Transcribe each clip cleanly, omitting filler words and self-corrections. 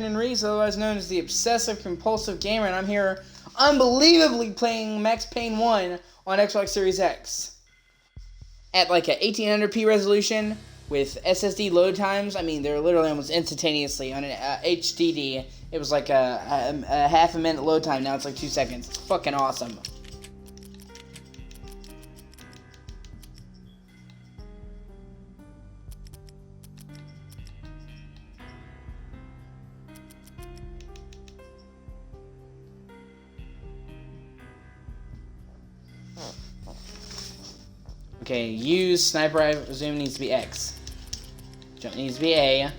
Brandon Reese, otherwise known as the Obsessive Compulsive Gamer, and I'm here unbelievably playing Max Payne 1 on Xbox Series X. At like a 1800p resolution with SSD load times. I mean, they're literally almost instantaneously. On an HDD, it was like a half a minute load time. Now it's like 2 seconds. It's fucking awesome. Okay, use sniper rifle zoom needs to be X. Jump needs to be A.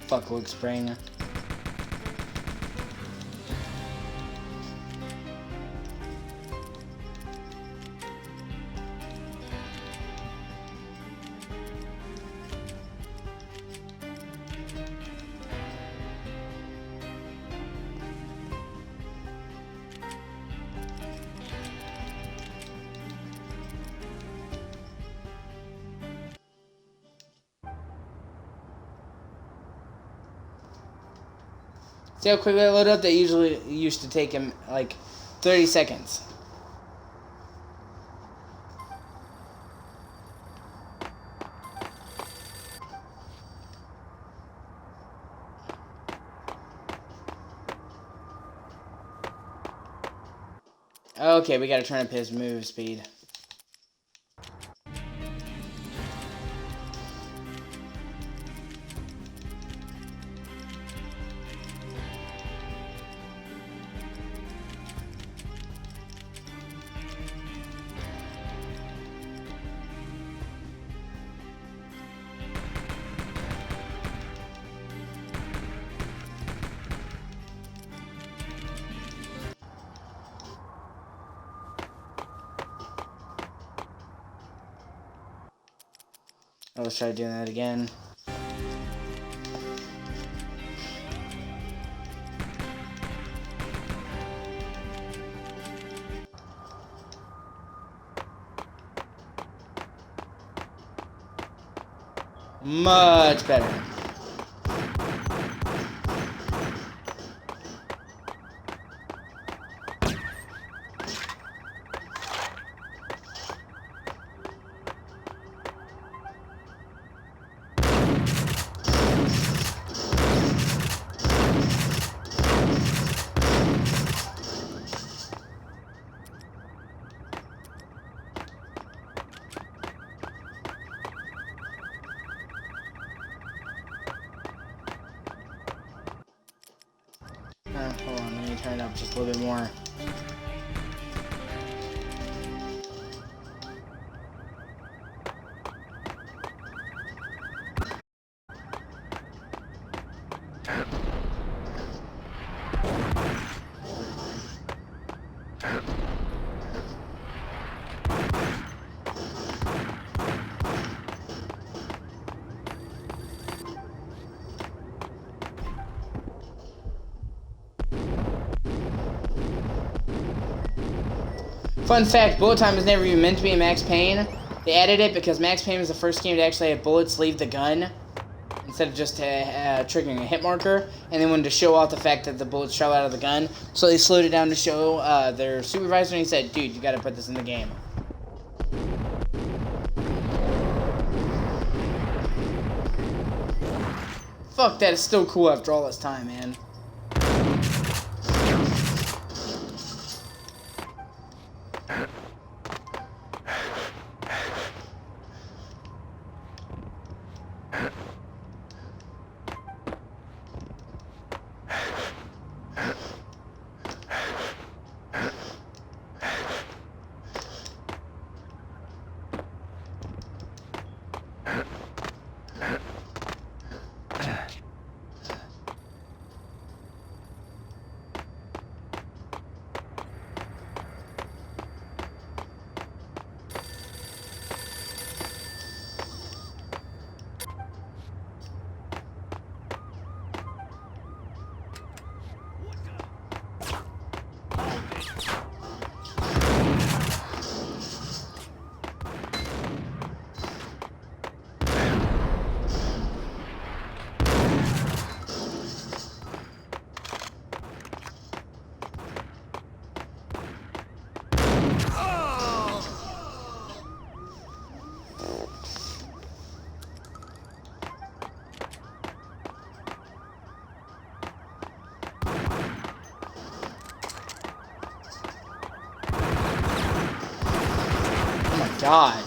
Fuck Luke Spring. See how quickly I load up? That usually used to take him like 30 seconds. Okay, we gotta turn up his move speed. Let's try doing that again. Much better. Hold on, let me turn it up just a little bit more. Fun fact, bullet time was never even meant to be in Max Payne. They added it because Max Payne was the first game to actually have bullets leave the gun instead of just triggering a hit marker, and they wanted to show off the fact that the bullets travel out of the gun, so they slowed it down to show their supervisor, and he said, dude, you gotta put this in the game. Fuck, that is still cool after all this time, man. God.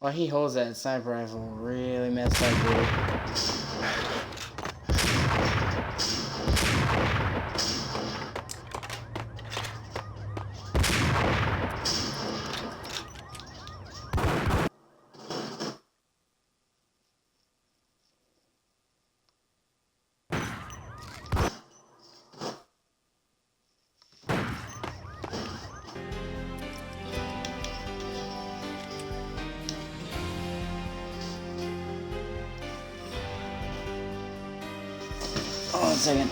Well, he holds that sniper rifle really messed up, dude. Hold on a second.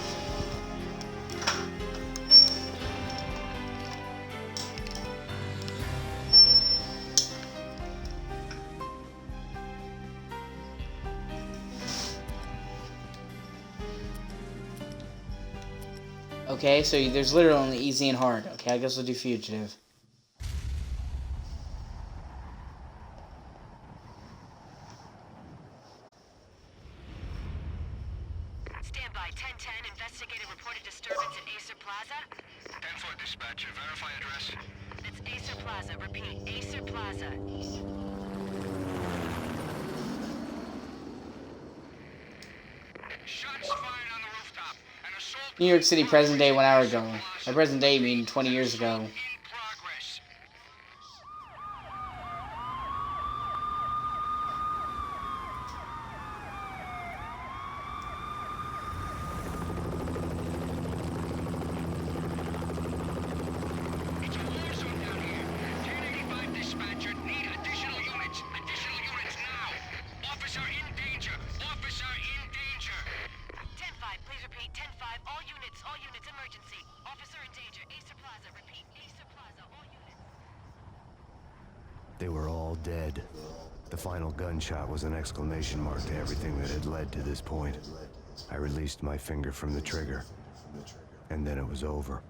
Okay, so there's literally only easy and hard. Okay, I guess we'll do fugitive. Stand by. 1010. Investigated reported disturbance at Acer Plaza. 10-4 dispatcher. Verify address. It's Acer Plaza. Repeat. Acer Plaza. Shots fired on the rooftop. An assault. New York City, present day 1 hour ago. By present day, meaning 20 years ago. In progress. It's a war zone down here. 1085 dispatcher. Need additional units. Additional units now. Officer in danger. Officer in danger. 10-5. Please repeat. 10-5. All units, emergency. Officer in danger. Acer Plaza. Repeat. Acer Plaza. All units. They were all dead. The final gunshot was an exclamation mark to everything that had led to this point. I released my finger from the trigger, and then it was over.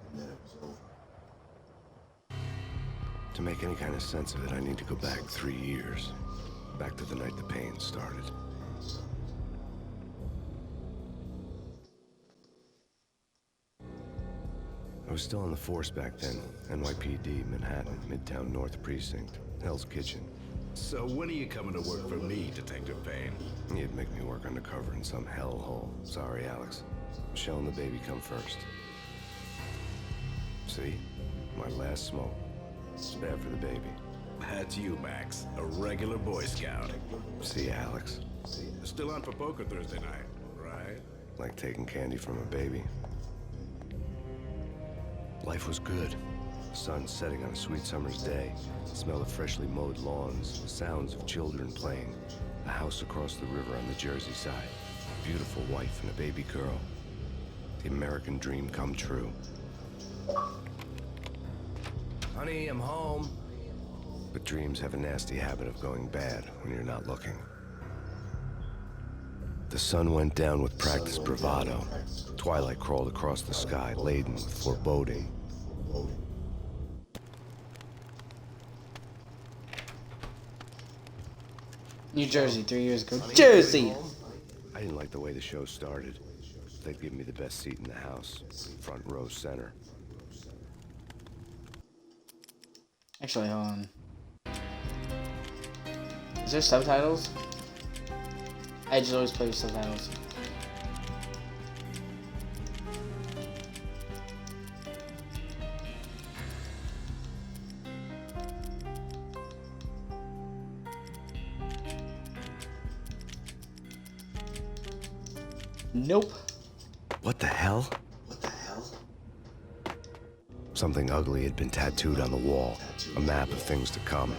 To make any kind of sense of it, I need to go back 3 years. Back to the night the Payne started. I was still on the force back then. NYPD, Manhattan, Midtown North Precinct, Hell's Kitchen. So when are you coming to work for me, Detective Payne? You'd make me work undercover in some hellhole. Sorry, Alex. Michelle and the baby come first. See? My last smoke. It's bad for the baby. That's you, Max. A regular Boy Scout. See, Alex? Still on for poker Thursday night, right? Like taking candy from a baby. Life was good. Sun setting on a sweet summer's day. The smell of freshly mowed lawns. Sounds of children playing. A house across the river on the Jersey side. A beautiful wife and a baby girl. The American dream come true. Honey, I'm home. But dreams have a nasty habit of going bad when you're not looking. The sun went down with practiced bravado. Twilight crawled across the sky, laden with foreboding. New Jersey, 3 years ago. Jersey! I didn't like the way the show started. They'd give me the best seat in the house, front row center. Actually, hold on. Is there subtitles? I just always play with subtitles. Nope. What the hell? Something ugly had been tattooed on the wall. A map of things to come.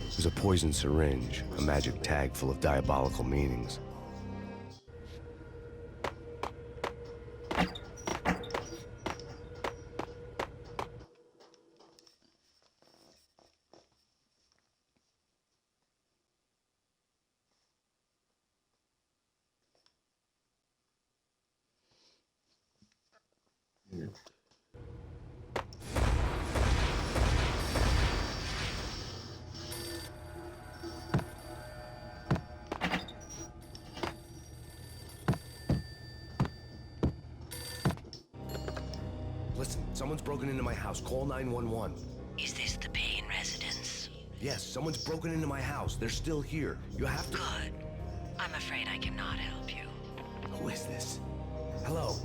It was a poison syringe, a magic tag full of diabolical meanings. Listen, someone's broken into my house. Call 911. Is this the Payne residence? Yes, someone's broken into my house. They're still here. You have to... Good. I'm afraid I cannot help you. Who is this? Hello?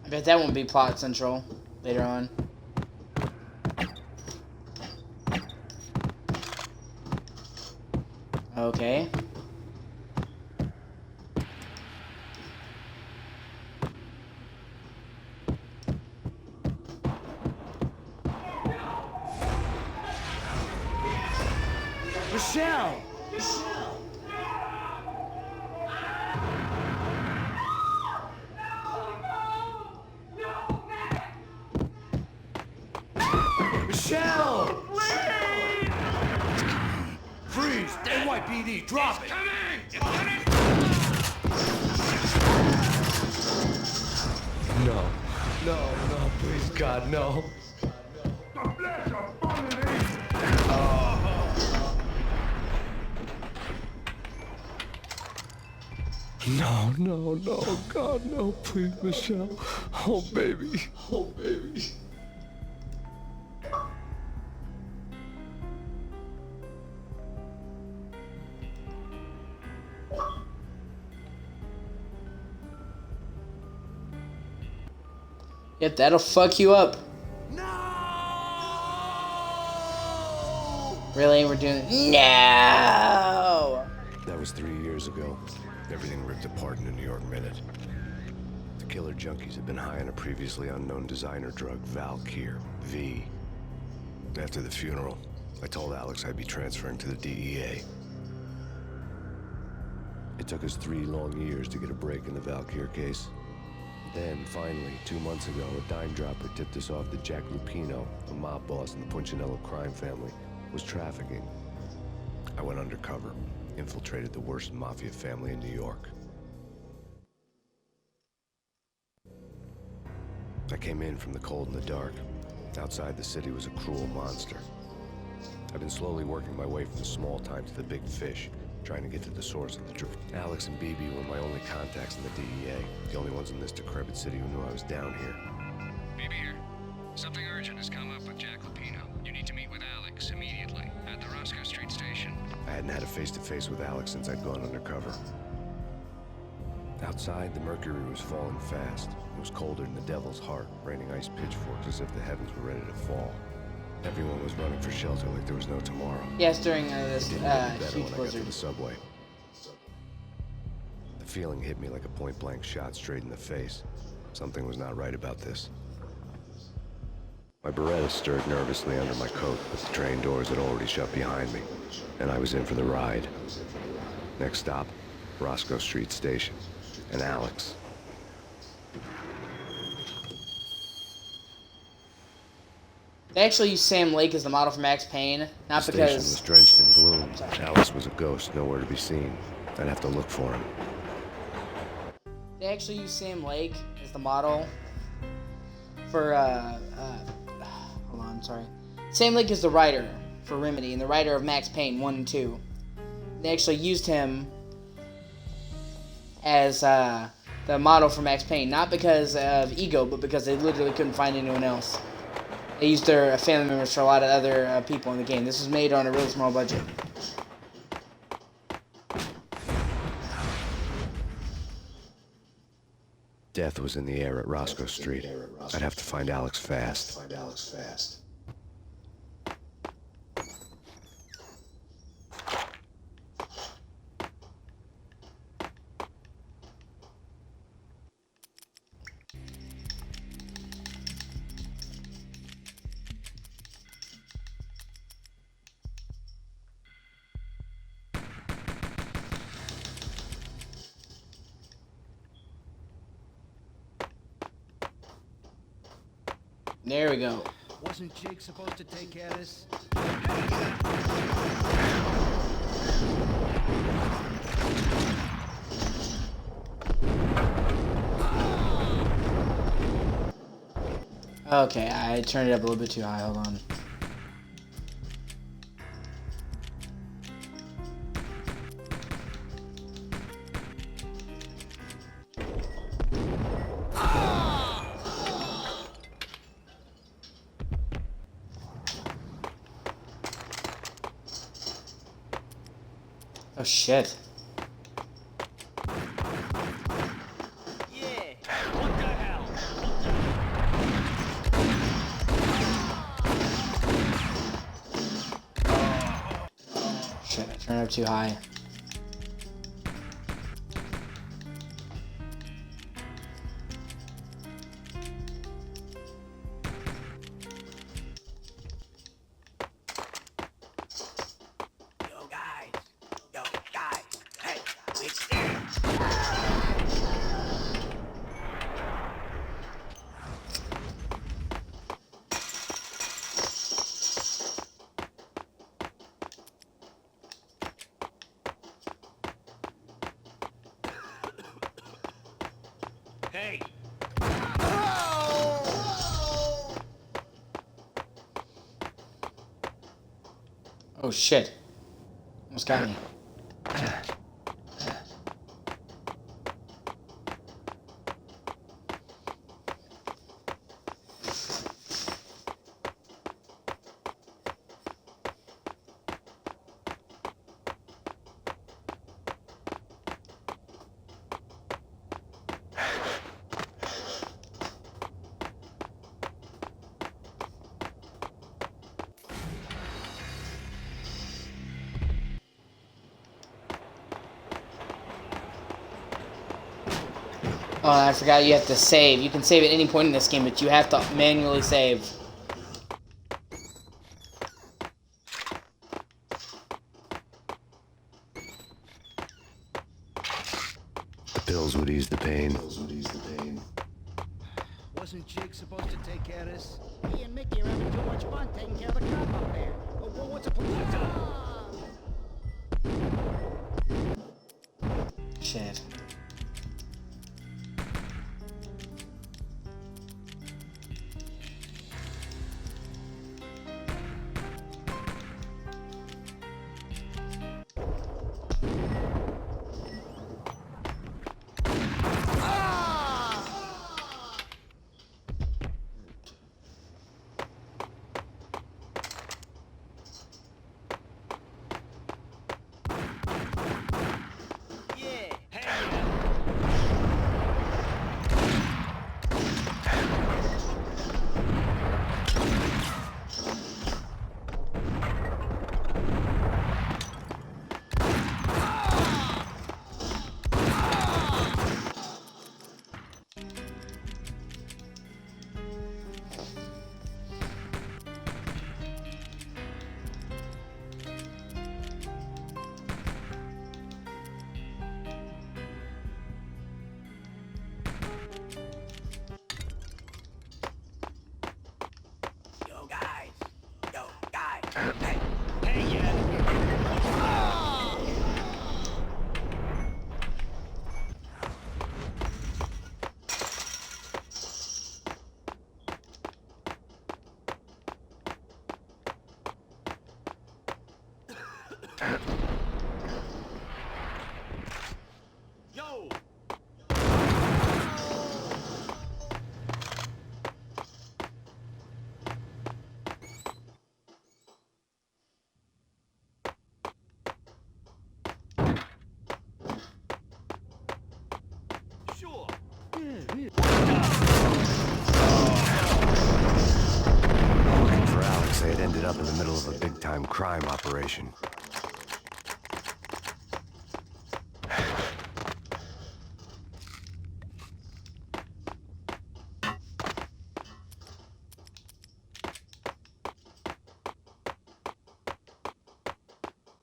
I bet that won't be plot central later on. Okay. Michelle! Michelle! Freeze! NYPD, drop it! No, no, please, God, no. No, God, no, please, Michelle. Oh, baby. Yep, that'll fuck you up. No! Really? We're doing... No! That was 3 years ago. Everything ripped apart in a New York minute. The killer junkies had been high on a previously unknown designer drug, Valkyr, V. After the funeral, I told Alex I'd be transferring to the DEA. It took us 3 long years to get a break in the Valkyr case. Then, finally, 2 months ago, a dime dropper tipped us off that Jack Lupino, a mob boss in the Punchinello crime family, was trafficking. I went undercover, infiltrated the worst mafia family in New York. I came in from the cold and the dark. Outside the city was a cruel monster. I've been slowly working my way from the small time to the big fish, trying to get to the source of the truth. Alex and BB were my only contacts in the DEA, the only ones in this decrepit city who knew I was down here. BB here. Something urgent has come up with Jack Lupino. You need to meet with Alex immediately at the Roscoe Street station. I hadn't had a face-to-face with Alex since I'd gone undercover. Outside, the mercury was falling fast. It was colder than the devil's heart, raining ice pitchforks as if the heavens were ready to fall. Everyone was running for shelter like there was no tomorrow. Yes, during this Didn't get better huge when I got to blizzard. the subway. The feeling hit me like a point-blank shot straight in the face. Something was not right about this. My Beretta stirred nervously under my coat, but the train doors had already shut behind me, and I was in for the ride. Next stop, Roscoe Street Station, and Alex. They actually used Sam Lake as the model for Max Payne, not The station because was drenched in gloom. Alex was a ghost, nowhere to be seen. I'd have to look for him. they actually used Sam Lake as the model for hold on, I'm sorry. Sam Lake is the writer for Remedy and the writer of Max Payne 1 and 2. They actually used him as the model for Max Payne, not because of ego, but because they literally couldn't find anyone else. They used their family members for a lot of other people in the game. This was made on a really small budget. Death was in the air at Roscoe Street. I'd have to find Alex fast. There we go. Wasn't Jake supposed to take care of this? Okay, I turned it up a little bit too high. Hold on. Oh shit. Shit, I turned it up too high. Hey! Oh shit. Almost got me. Oh, I forgot you have to save. You can save at any point in this game, but you have to manually save. The pills would ease the pain. Wasn't Jake supposed to take care of this? Me and Mickey are having too much fun taking care of the cop up there. What's a Shit. up in the middle of a big-time crime operation.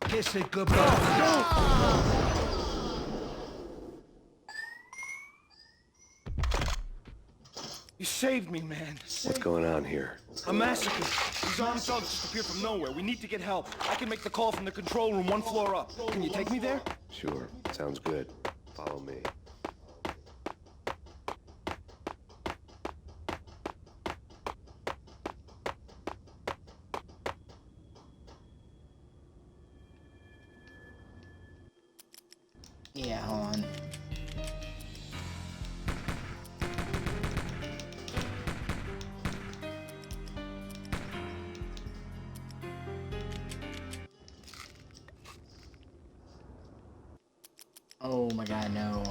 Kiss it goodbye. You saved me, man. What's going on here? A massacre. These armed thugs just appeared from nowhere. We need to get help. I can make the call from the control room 1 floor up. Can you take me there? Sure, sounds good. Follow me. Yeah, hold on. Oh my god, no.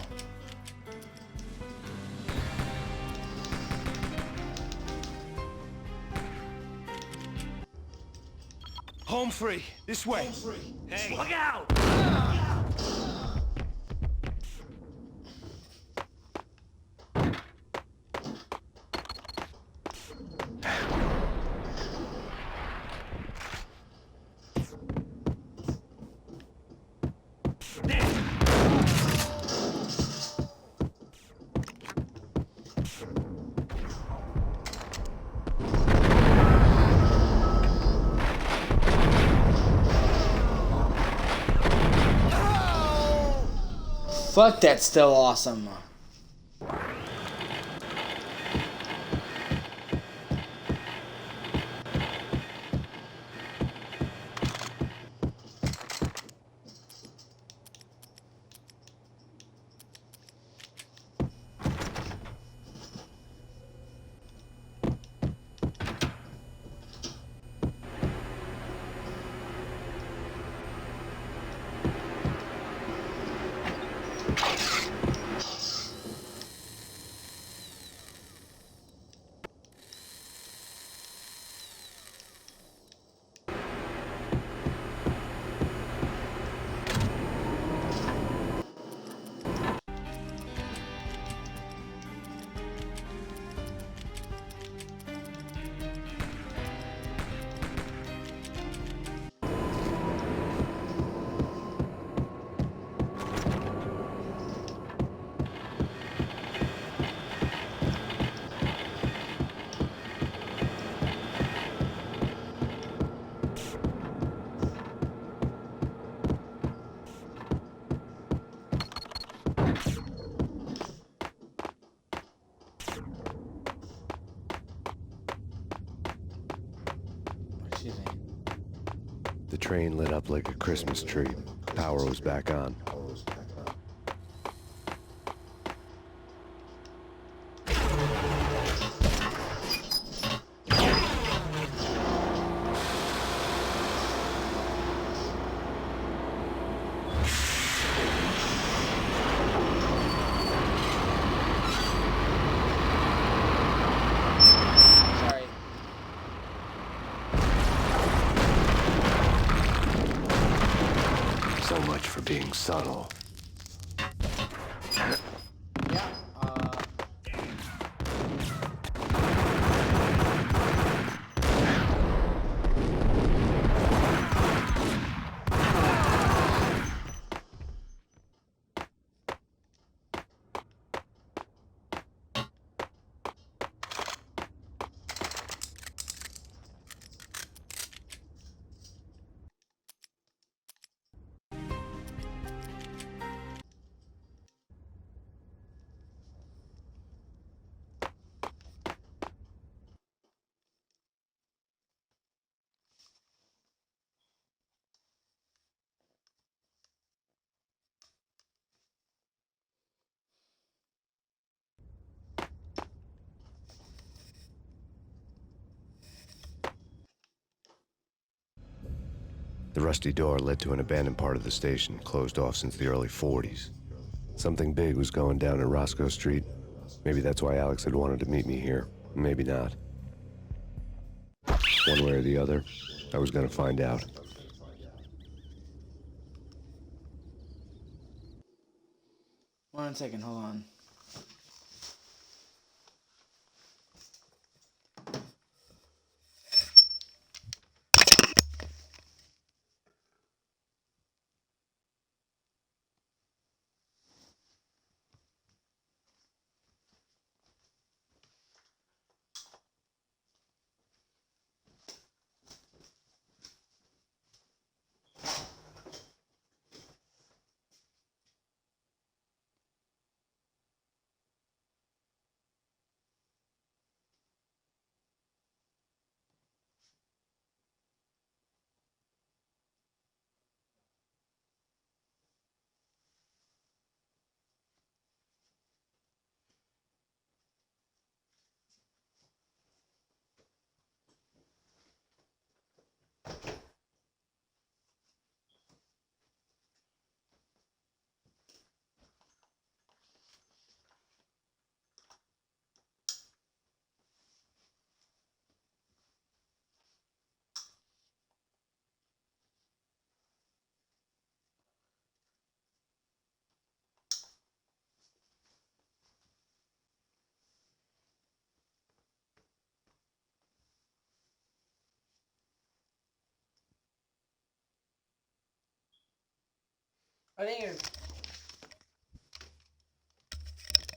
Home free. This way. Hey, look out! Fuck, that's still awesome. Excuse me. The train lit up like a Christmas tree. Power was back on. Sorry. So much for being subtle. Yeah, The rusty door led to an abandoned part of the station, closed off since the early 40s. Something big was going down at Roscoe Street. Maybe that's why Alex had wanted to meet me here. Maybe not. One way or the other, I was gonna find out. One second, hold on.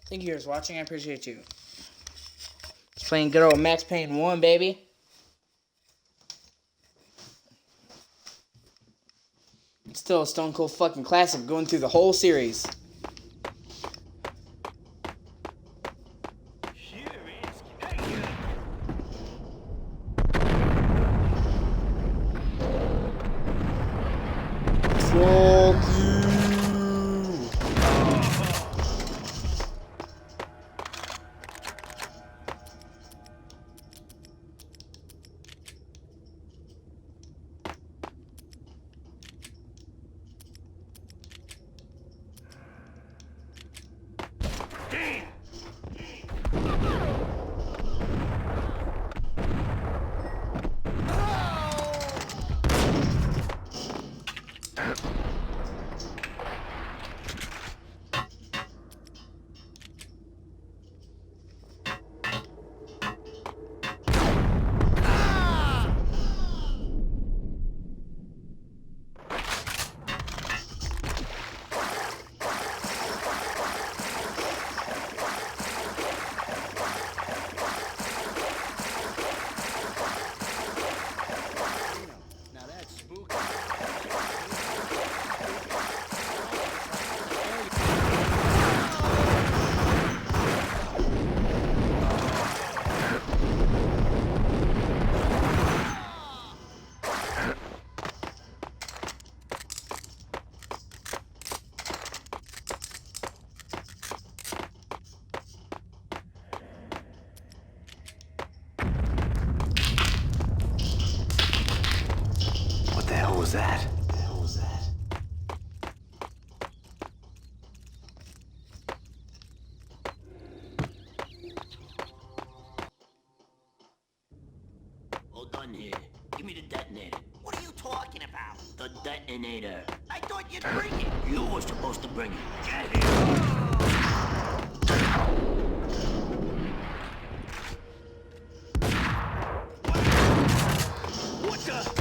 Thank you for watching. I appreciate you. Just playing good old Max Payne 1, baby. It's still a stone cold fucking classic going through the whole series. Fuck you. What the hell was that? All done here. Give me the detonator. What are you talking about? The detonator. I thought you'd bring it. You were supposed to bring it. Get here. What the?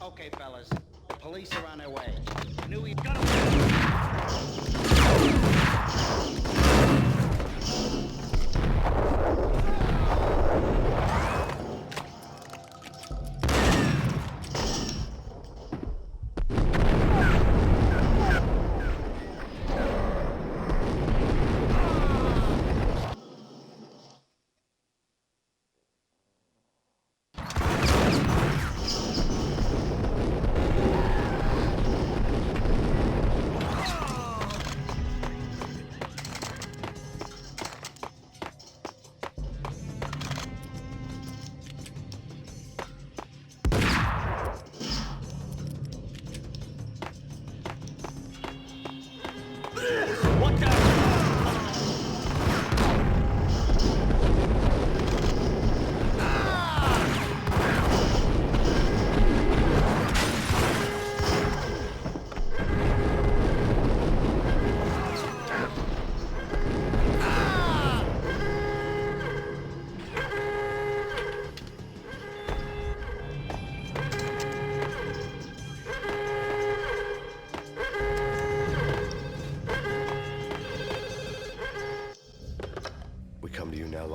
Okay, fellas. The police are on their way. I knew he'd got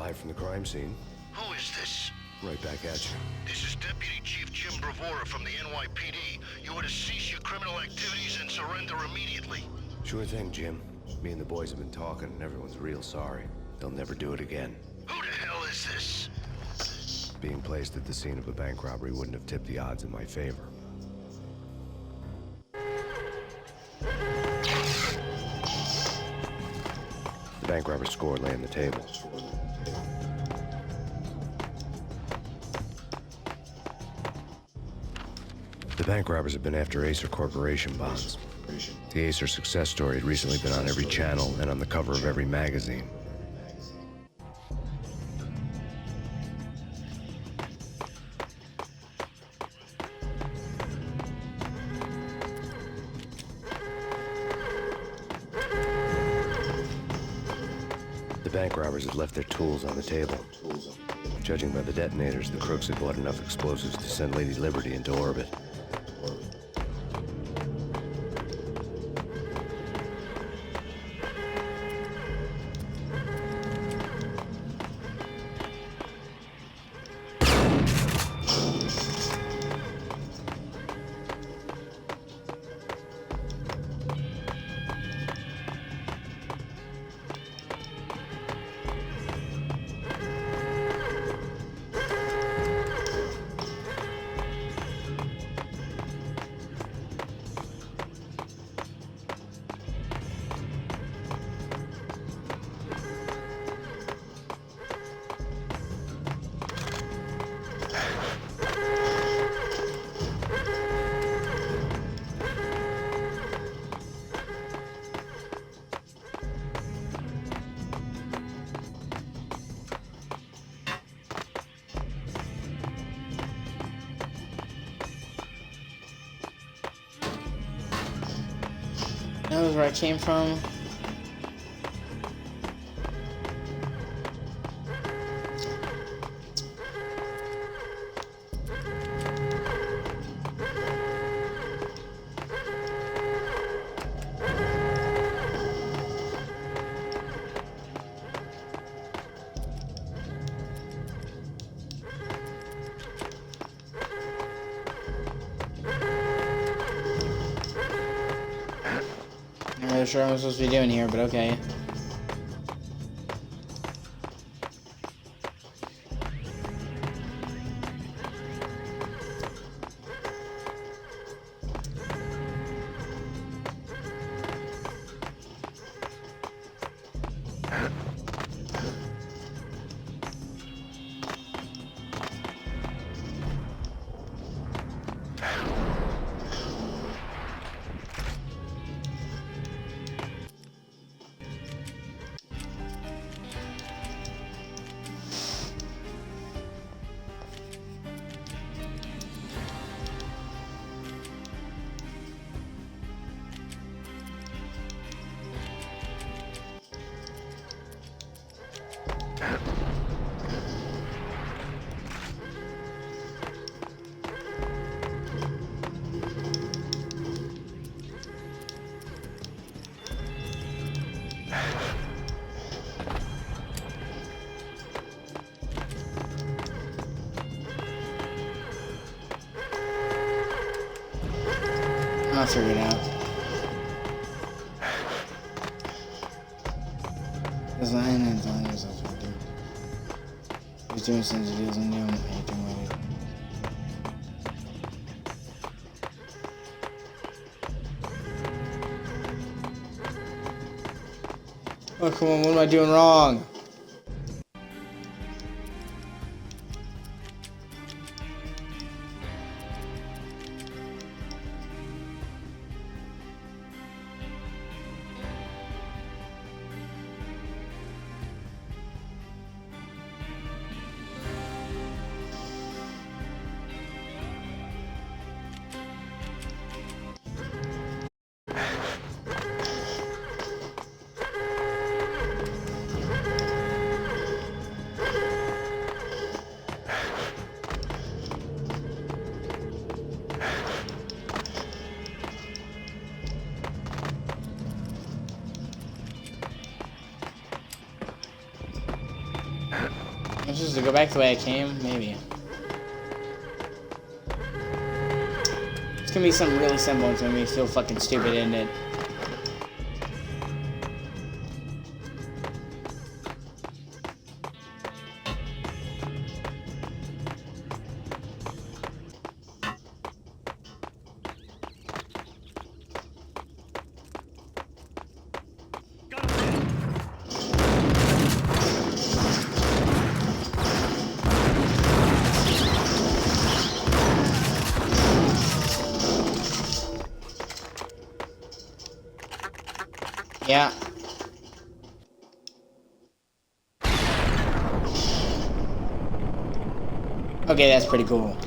Live from the crime scene. Who is this? Right back at you. This is Deputy Chief Jim Bravura from the NYPD. You are to cease your criminal activities and surrender immediately. Sure thing, Jim. Me and the boys have been talking, and everyone's real sorry. They'll never do it again. Who the hell is this? Being placed at the scene of a bank robbery wouldn't have tipped the odds in my favor. The bank robber score lay on the table. The bank robbers have been after Acer Corporation bonds. The Acer success story had recently been on every channel and on the cover of every magazine. The bank robbers had left their tools on the table. Judging by the detonators, the crooks had bought enough explosives to send Lady Liberty into orbit. That was where I came from. I'm not really sure what I'm supposed to be doing here, but okay. I'll figure it out. That's not in it, I was what I do. He's doing something he doesn't do, anything like it. Oh, come on, what am I doing wrong? Does it go back the way I came? Maybe. It's gonna be something really simple. It's gonna make me feel fucking stupid, isn't it? Yeah. Okay, that's pretty cool.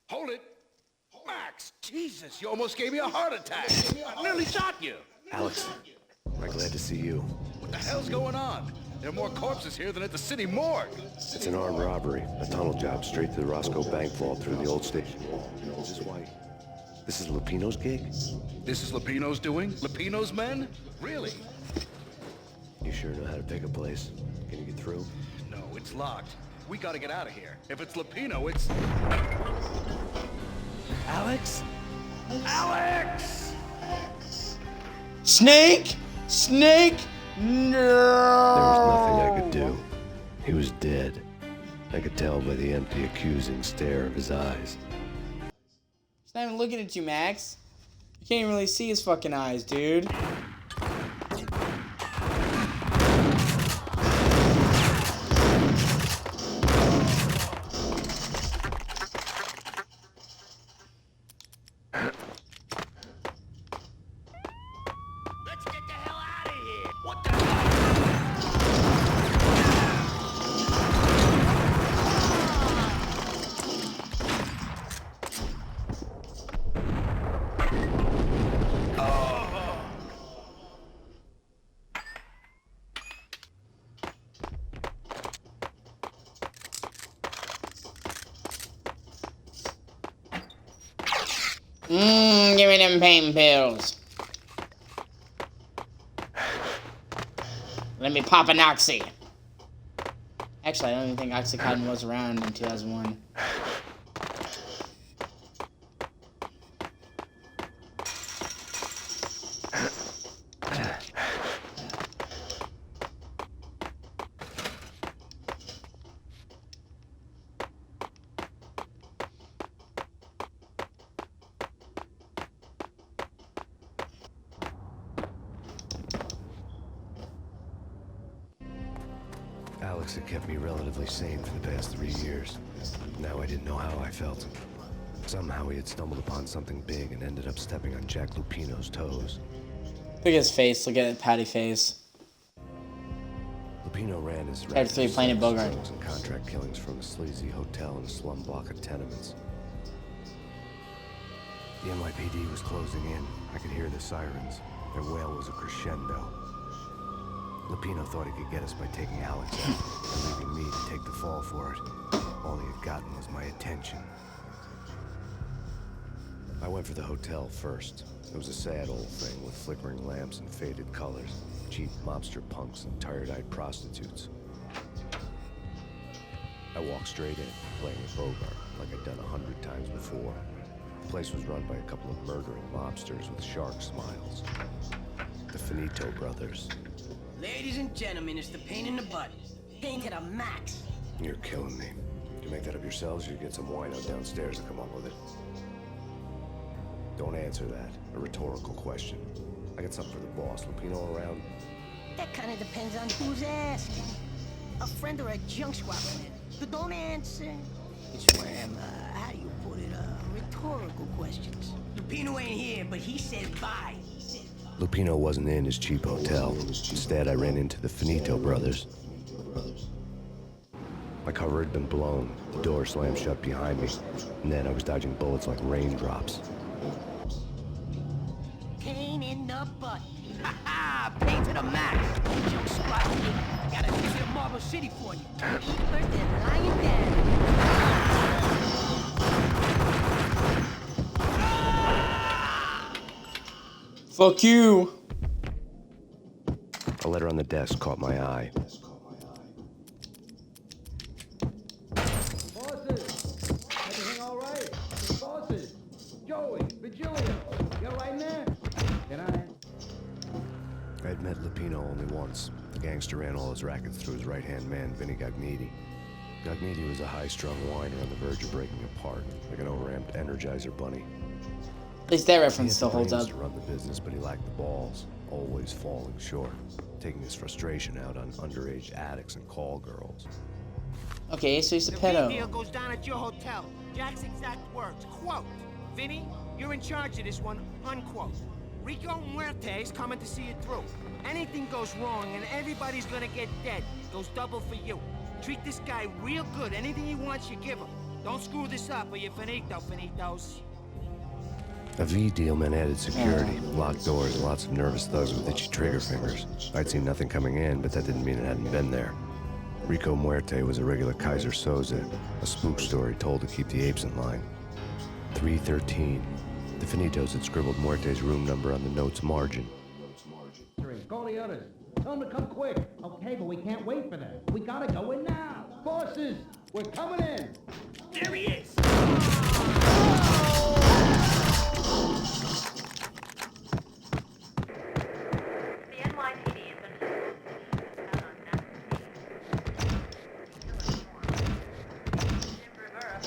Hold it! Max! Jesus, you almost gave me a heart attack! I nearly shot you! Alex, I'm glad to see you. What the hell's going on? There are more corpses here than at the city morgue! It's an armed robbery, a tunnel job straight to the Roscoe Bank vault through the old station wall. This is why. This is Lupino's gig? This is Lupino's doing? Lupino's men? Really? You sure know how to pick a place. Can you get through? No, it's locked. We gotta get out of here. If it's Lupino, it's... Alex? Alex! Snake! Snake! No! There was nothing I could do. He was dead. I could tell by the empty, accusing stare of his eyes. He's not even looking at you, Max. You can't even really see his fucking eyes, dude. Let's get the hell out of here! What the hell? Give me them pain pills. Let me pop an oxy. Actually, I don't even think Oxycontin was around in 2001. Alex had kept me relatively sane for the past 3 years. Now I didn't know how I felt. Somehow he had stumbled upon something big and ended up stepping on Jack Lupino's toes. Look at his face. Look at that patty face. Lupino ran his Type 3 Planet Bogart. drugs and contract killings from a sleazy hotel in a slum block of tenements. The NYPD was closing in. I could hear the sirens. Their wail was a crescendo. Lupino thought he could get us by taking Alex out and leaving me to take the fall for it. All he had gotten was my attention. I went for the hotel first. It was a sad old thing with flickering lamps and faded colors, cheap mobster punks and tired-eyed prostitutes. I walked straight in, playing with Bogart, like I'd done 100 times before. The place was run by a couple of murdering mobsters with shark smiles. The Finito brothers. Ladies and gentlemen, it's the Payne in the butt. Payne to the max. You're killing me. Did you make that up yourselves, or you get some wino downstairs to come up with it? Don't answer that. A rhetorical question. I got something for the boss. Lupino around? That kind of depends on who's asking. A friend or a junk squad man. But don't answer. It's one of them, how do you put it, rhetorical questions. Lupino ain't here, but he said bye. Lupino wasn't in his cheap hotel. Instead, I ran into the Finito brothers. My cover had been blown. The door slammed shut behind me. And then I was dodging bullets like raindrops. Pain in the butt. Ha ha! Payne to the max. Jump squad. I got a visit of Marble City for you. Eat first and lying down. Fuck you. A letter on the desk caught my eye. Bosses! Everything all right? Bosses! Joey! Virgilio! You all right in there? Can I? I'd met Lupino only once. The gangster ran all his rackets through his right-hand man, Vinny Gagniti. Gagniti was a high-strung whiner on the verge of breaking apart, like an overamped Energizer bunny. At least that He reference had still the holds brains up. to run the business, but he lacked the balls, always falling short, taking his frustration out on underage addicts and call girls. Okay, so he's a The pedo. deal goes down at your hotel. Jack's exact words. Quote, Vinny, you're in charge of this one. Unquote. Rico Muerte's coming to see it through. Anything goes wrong and everybody's gonna get dead. Goes double for you. Treat this guy real good. Anything he wants, you give him. Don't screw this up or you're finito, finitos. A V deal meant added security, locked doors, and lots of nervous thugs with itchy trigger fingers. I'd seen nothing coming in, but that didn't mean it hadn't been there. Rico Muerte was a regular Kaiser Soze, a spook story told to keep the apes in line. 313. The Finitos had scribbled Muerte's room number on the note's margin. Call the others. Tell them to come quick. Okay, but we can't wait for them. We gotta go in now. Bosses, we're coming in. There he is! The NYPD has been out on that. Jim Rivera,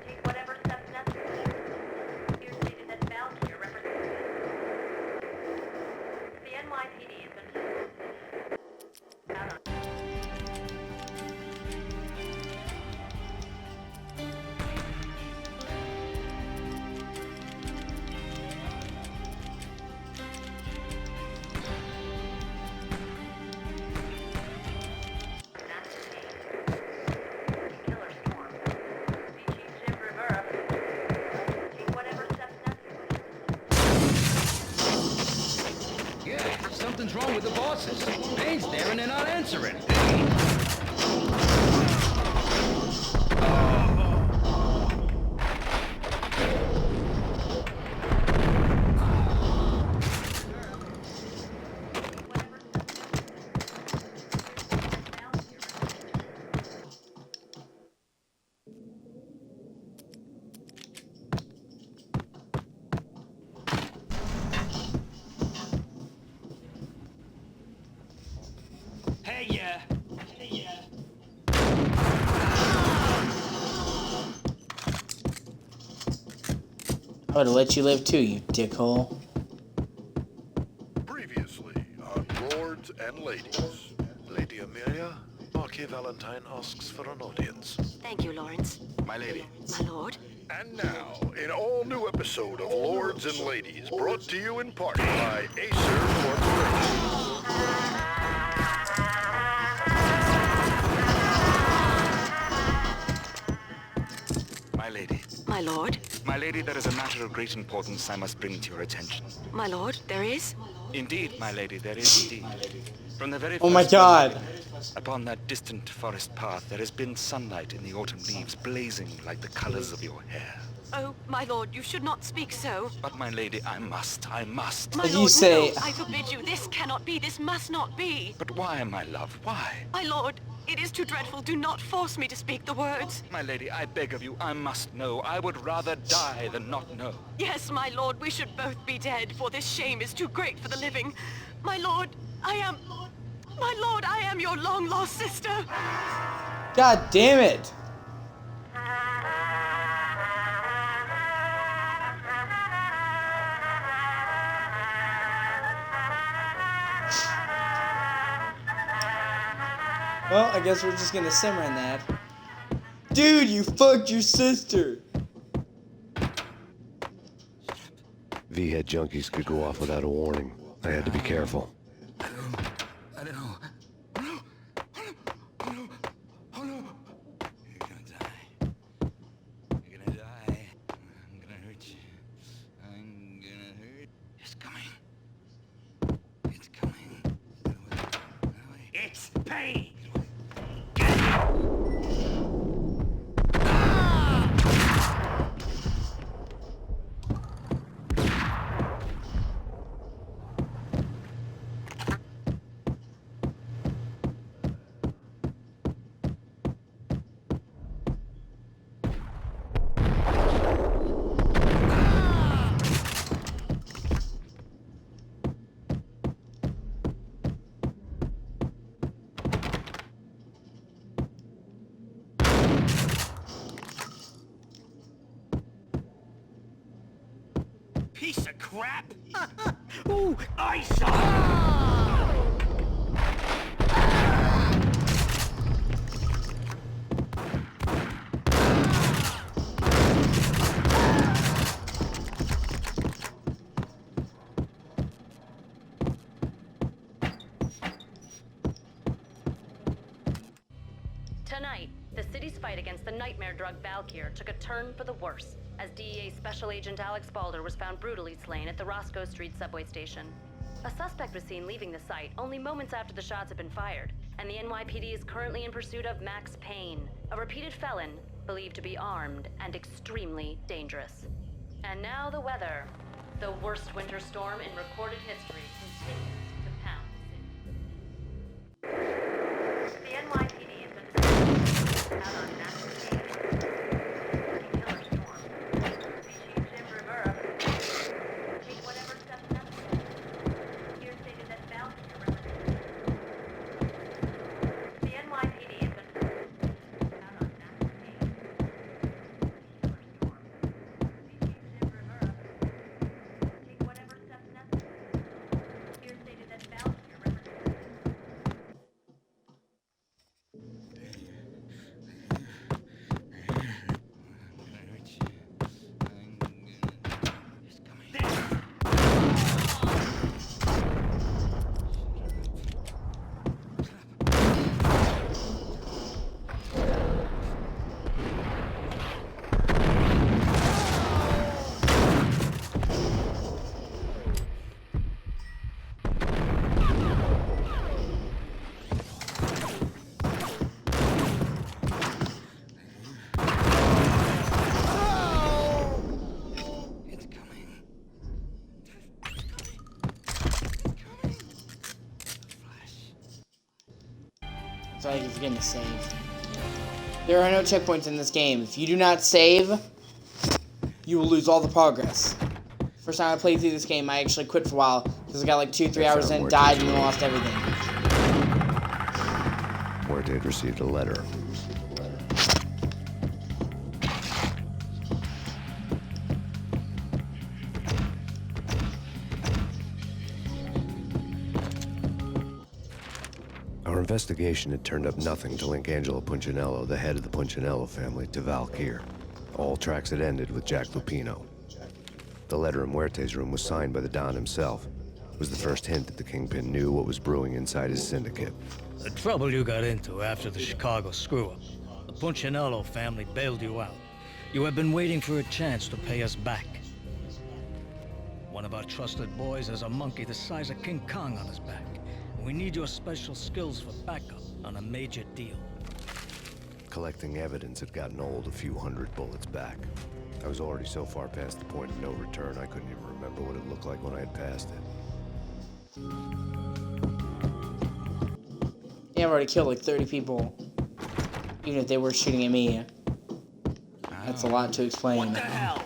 take whatever steps necessary. Here stated that Valkyrie represents the NYPD has been out on. Killer storm. Chief Jim Rivera, take whatever steps necessary. Yeah, something's wrong with the bosses. Payne's there and they're not answering. Hey, yeah. I would have let you live too, you dickhole. Previously on Lords and Ladies. Lady Amelia, Marquis Valentine asks for an audience. Thank you, Lawrence. My lady. My lord. And now, an all-new episode of Lords and Ladies, brought to you in part by Acer Corporation. My lady. My lord. My lady, there is a matter of great importance I must bring to your attention. My lord, there is? Indeed, my lady, there is indeed. From the very Oh my first God. moment, upon that distant forest path, there has been sunlight in the autumn leaves blazing like the colors of your hair. Oh, my lord, you should not speak so. But my lady, I must. My As lord, you say- no, I forbid you. This cannot be. This must not be. But why, my love, why? My lord, it is too dreadful. Do not force me to speak the words. My lady, I beg of you, I must know. I would rather die than not know. Yes, my lord, we should both be dead, for this shame is too great for the living. My lord, I am your long-lost sister. God damn it. Well, I guess we're just gonna simmer in that. Dude, you fucked your sister. V-head junkies could go off without a warning. I had to be careful. I don't know. Oh no. You're gonna die. You're gonna die. I'm gonna hurt you. I'm gonna hurt. It's coming. It's coming. It's Payne! piece of crap! Ooh, I saw! Tonight, the city's fight against the nightmare drug Valkyr took a turn for the worse, as DEA Special Agent Alex Balder was found brutally slain at the Roscoe Street subway station. A suspect was seen leaving the site only moments after the shots had been fired, and the NYPD is currently in pursuit of Max Payne, a repeated felon believed to be armed and extremely dangerous. And now the weather. The worst winter storm in recorded history continues to pound the city. The NYPD has been out on massive killer storm. O.C.G. Take whatever steps necessary. Here stated that Valkyr represents. The NYPD has been out on massive killer storm. Take whatever steps necessary. Here stated that Valkyr represents. It's like it's getting to save. There are no checkpoints in this game. If you do not save, you will lose all the progress. First time I played through this game, I actually quit for a while because I got like 2-3 hours in, died, and lost everything. Muerte had received a letter. Our investigation had turned up nothing to link Angelo Punchinello, the head of the Punchinello family, to Valkyr. All tracks had ended with Jack Lupino. The letter in Muerte's room was signed by the Don himself. It was the first hint that the Kingpin knew what was brewing inside his syndicate. The trouble you got into after the Chicago screw-up. The Punchinello family bailed you out. You have been waiting for a chance to pay us back. One of our trusted boys has a monkey the size of King Kong on his back. We need your special skills for backup on a major deal. Collecting evidence had gotten old a few hundred bullets back. I was already so far past the point of no return, I couldn't even remember what it looked like when I had passed it. Yeah, I've already killed like 30 people. Even if they were shooting at me. That's a lot to explain. What the hell?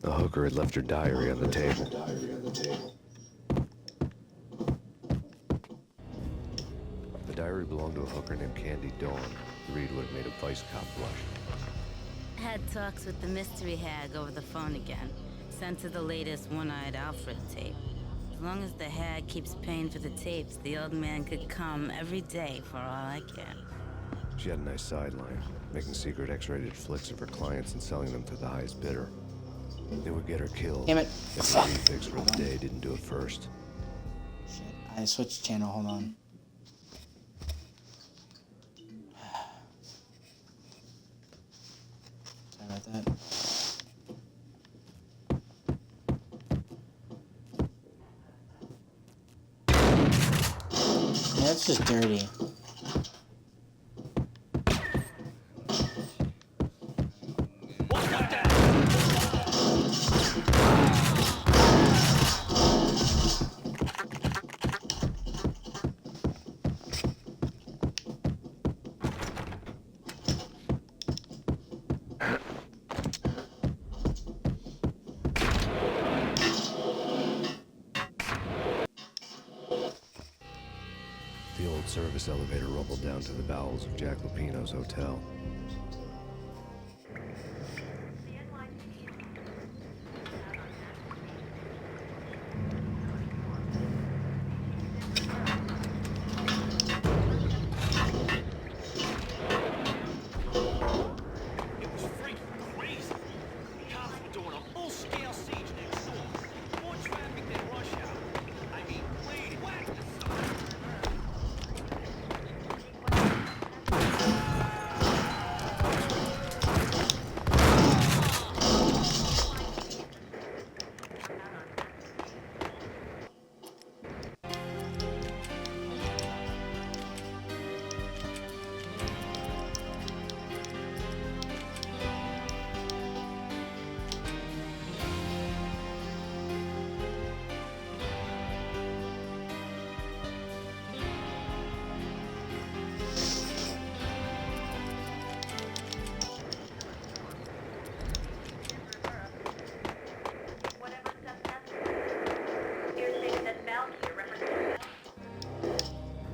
A hooker had left her diary on the table. The diary belonged to a hooker named Candy Dawn. The read would have made a vice cop blush. Had talks with the mystery hag over the phone again. Sent her the latest One-Eyed Alfred tape. As long as the hag keeps paying for the tapes, the old man could come every day for all I care. She had a nice sideline, making secret X-rated flicks of her clients and selling them to the highest bidder. They would get her killed. Damn it. If the refix for the day didn't do it first. Shit. I switched channel. Hold on. Sorry about that. Yeah, that's just dirty. The old service elevator rumbled down to the bowels of Jack Lupino's hotel. It was freaking crazy. Cops were doing a full-scale siege next door. More traffic than rush hour. I mean, bleeding. Whack the sun.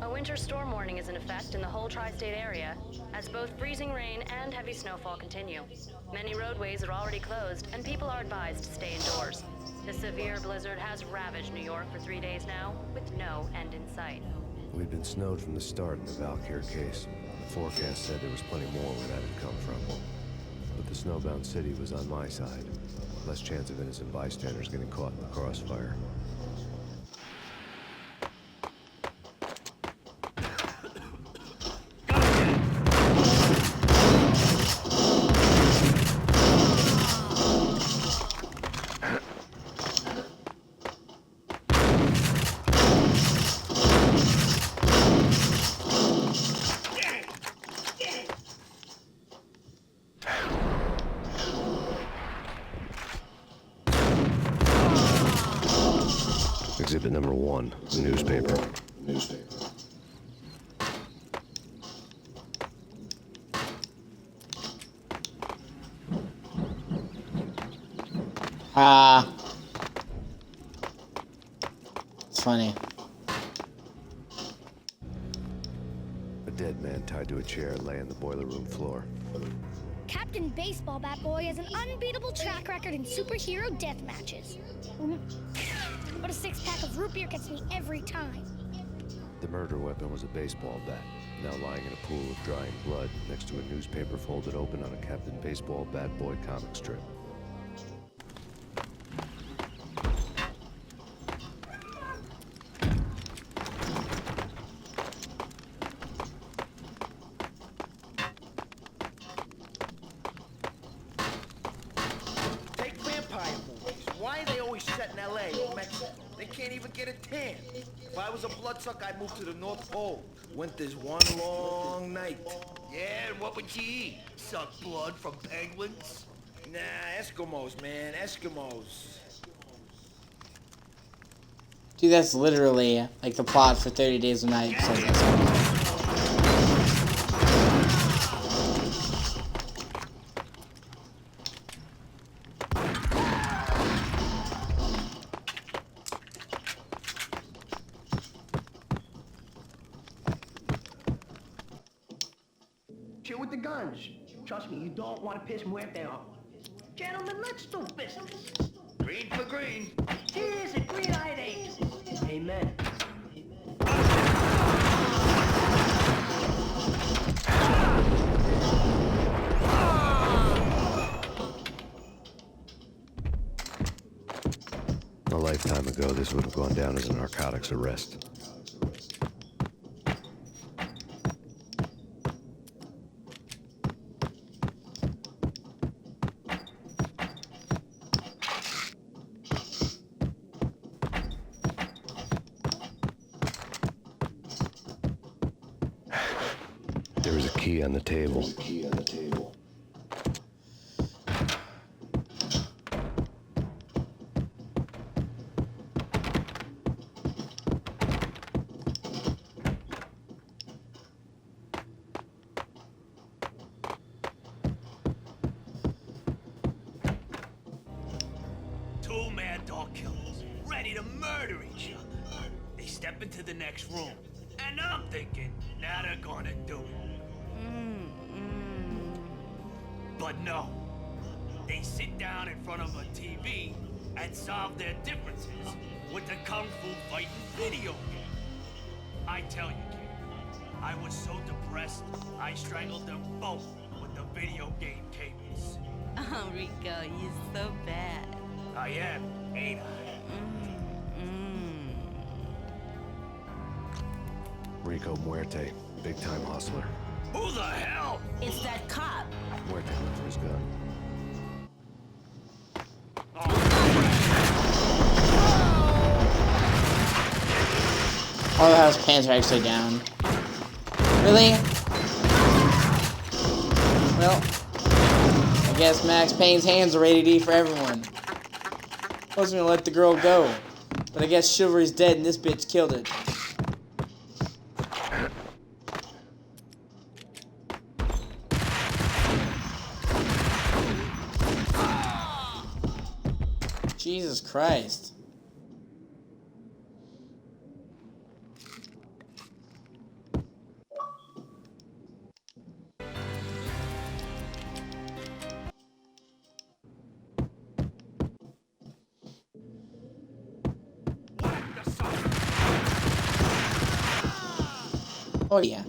A winter storm warning is in effect in the whole tri-state area, as both freezing rain and heavy snowfall continue. Many roadways are already closed, and people are advised to stay indoors. The severe blizzard has ravaged New York for 3 days now, with no end in sight. We'd been snowed from the start in the Valkyr case. The forecast said there was plenty more where that had come from. But the snowbound city was on my side. Less chance of innocent bystanders getting caught in the crossfire. Exhibit number 1, the newspaper. It's funny. A dead man tied to a chair lay on the boiler room floor. Captain Baseball Bat Boy has an unbeatable track record in superhero death matches. But a 6-pack of root beer gets me every time. The murder weapon was a baseball bat, now lying in a pool of drying blood next to a newspaper folded open on a Captain Baseball Bat Boy comic strip. Take vampire movies. Why are they always set in L.A. or Mexico? They can't even get a tan. If I was a bloodsucker, I'd move to the North Pole. Winter's one long night. Yeah, and what would you eat? Suck blood from penguins? Nah, Eskimos, man. Eskimos. Dude, that's literally like the plot for 30 Days of Night. So that's guns. Trust me, you don't want to piss Muerte off. Gentlemen, let's do business. Green for green. Cheers and green-eyed angels. Amen. A lifetime ago, this would have gone down as a narcotics arrest. There was a key on the table. Two mad dog killers, ready to murder each other. They step into the next room, and I'm thinking, now they're gonna do it. But no. They sit down in front of a TV and solve their differences with the Kung Fu fighting video game. I tell you, kid, I was so depressed, I strangled them both with the video game cables. Oh, Rico, you're so bad. I am, ain't I? Rico Muerte, big-time hustler. Who the hell? It's that cop. Muerte went for his gun. All the house pants are actually down. Really? Well, I guess Max Payne's hands are ready to eat for everyone. I was gonna let the girl go, but I guess chivalry's dead and this bitch killed it. Jesus Christ. Oh yeah.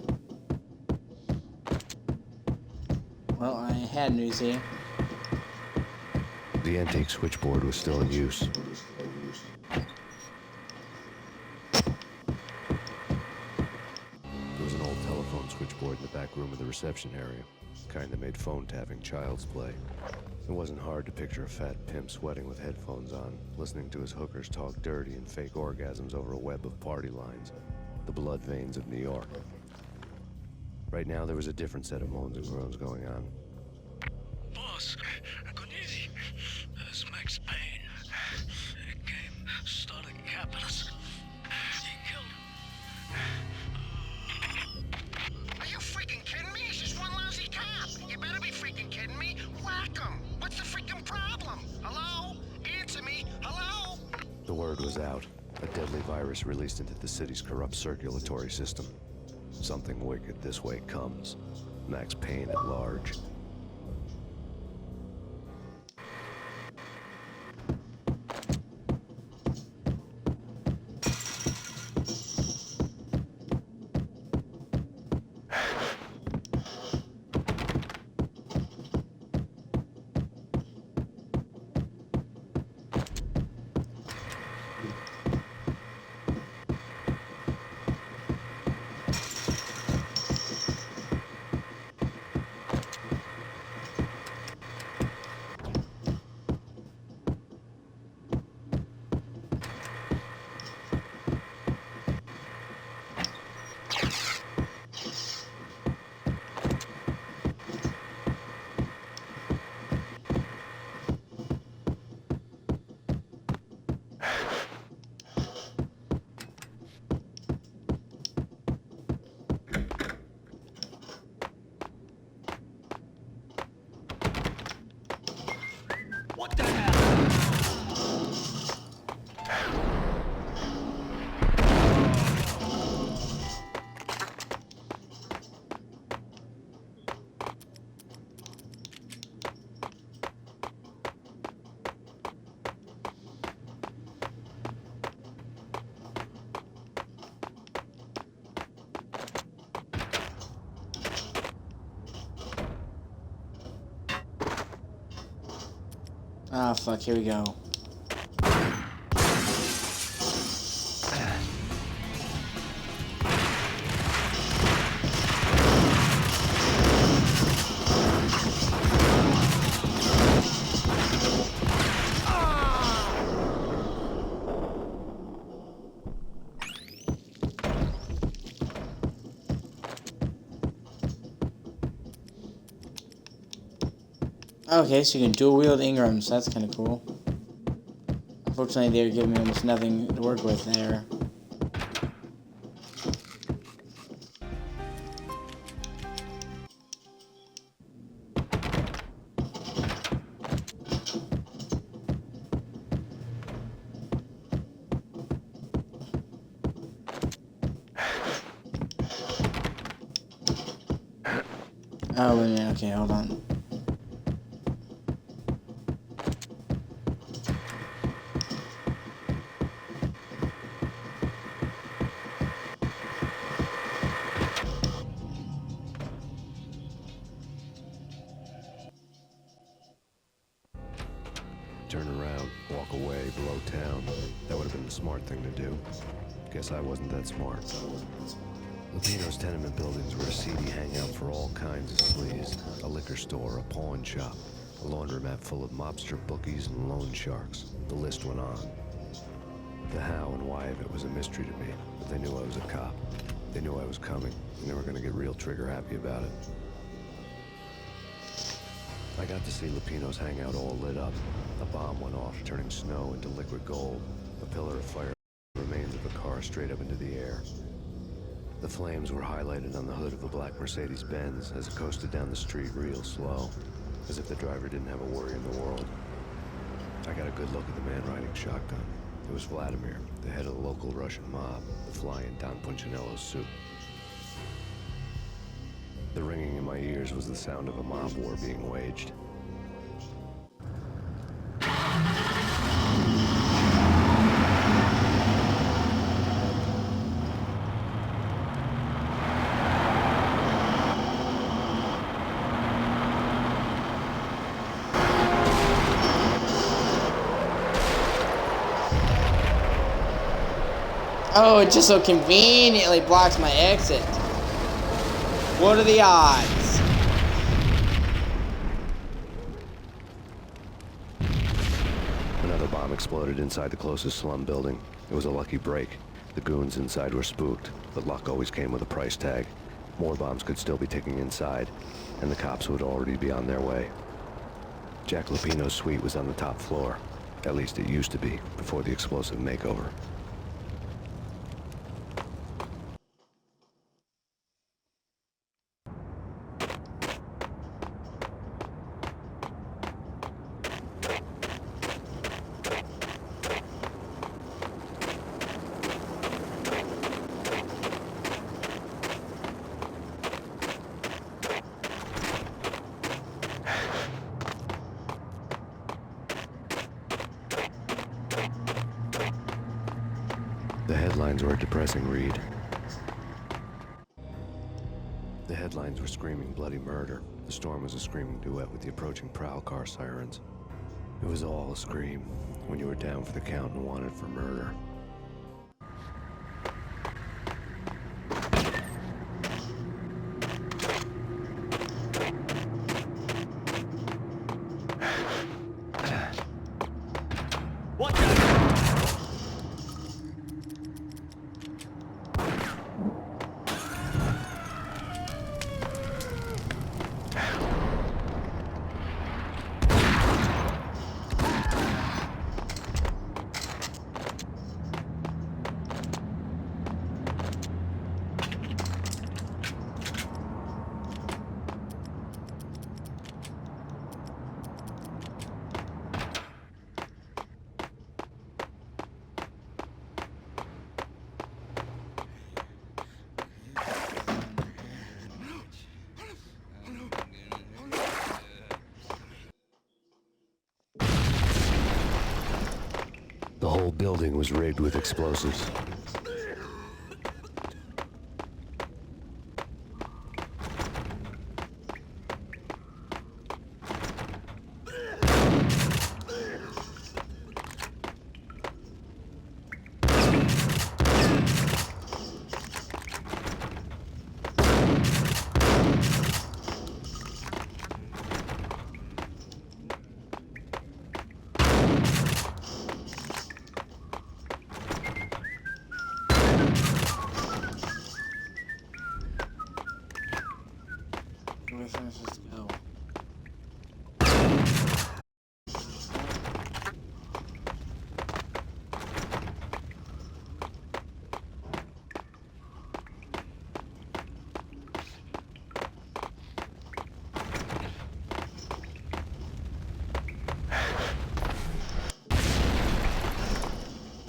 Well, I had news here. The antique switchboard was still in use. There was an old telephone switchboard in the back room of the reception area. Kind that made phone tapping child's play. It wasn't hard to picture a fat pimp sweating with headphones on, listening to his hookers talk dirty and fake orgasms over a web of party lines. The blood veins of New York. Right now, there was a different set of moans and groans going on. Boss, good easy. That's Max Payne. He came, started capping us. He killed him. Are you freaking kidding me? He's just one lousy cop. You better be freaking kidding me. Whack him. What's the freaking problem? Hello? Answer me. Hello? The word was out. A deadly virus released into the city's corrupt circulatory system. Something wicked this way comes. Max Payne at large. Ah, fuck, here we go. Okay, so you can dual wield Ingrams. That's kind of cool. Unfortunately, they're giving me almost nothing to work with there. Oh, wait a minute. Okay, hold on. Turn around, walk away, below town. That would have been the smart thing to do. Guess I wasn't that smart. Lupino's tenement buildings were a seedy hangout for all kinds of sleaze. A liquor store, a pawn shop, a laundromat full of mobster bookies and loan sharks. The list went on. The how and why of it was a mystery to me, but they knew I was a cop. They knew I was coming, and they were gonna get real trigger happy about it. I got to see Lupino's hangout all lit up. A bomb went off, turning snow into liquid gold. A pillar of fire, remains of a car straight up into the air. The flames were highlighted on the hood of a black Mercedes-Benz as it coasted down the street real slow, as if the driver didn't have a worry in the world. I got a good look at the man riding shotgun. It was Vladimir, the head of the local Russian mob, the fly in Don Punchinello's suit. The ringing in my ears was the sound of a mob war being waged. Oh, it just so conveniently blocks my exit. What are the odds? Another bomb exploded inside the closest slum building. It was a lucky break. The goons inside were spooked, but luck always came with a price tag. More bombs could still be ticking inside, and the cops would already be on their way. Jack Lupino's suite was on the top floor. At least it used to be, before the explosive makeover. The headlines were a depressing read. The headlines were screaming bloody murder. The storm was a screaming duet with the approaching prowl car sirens. It was all a scream when you were down for the count and wanted for murder. The whole building was rigged with explosives.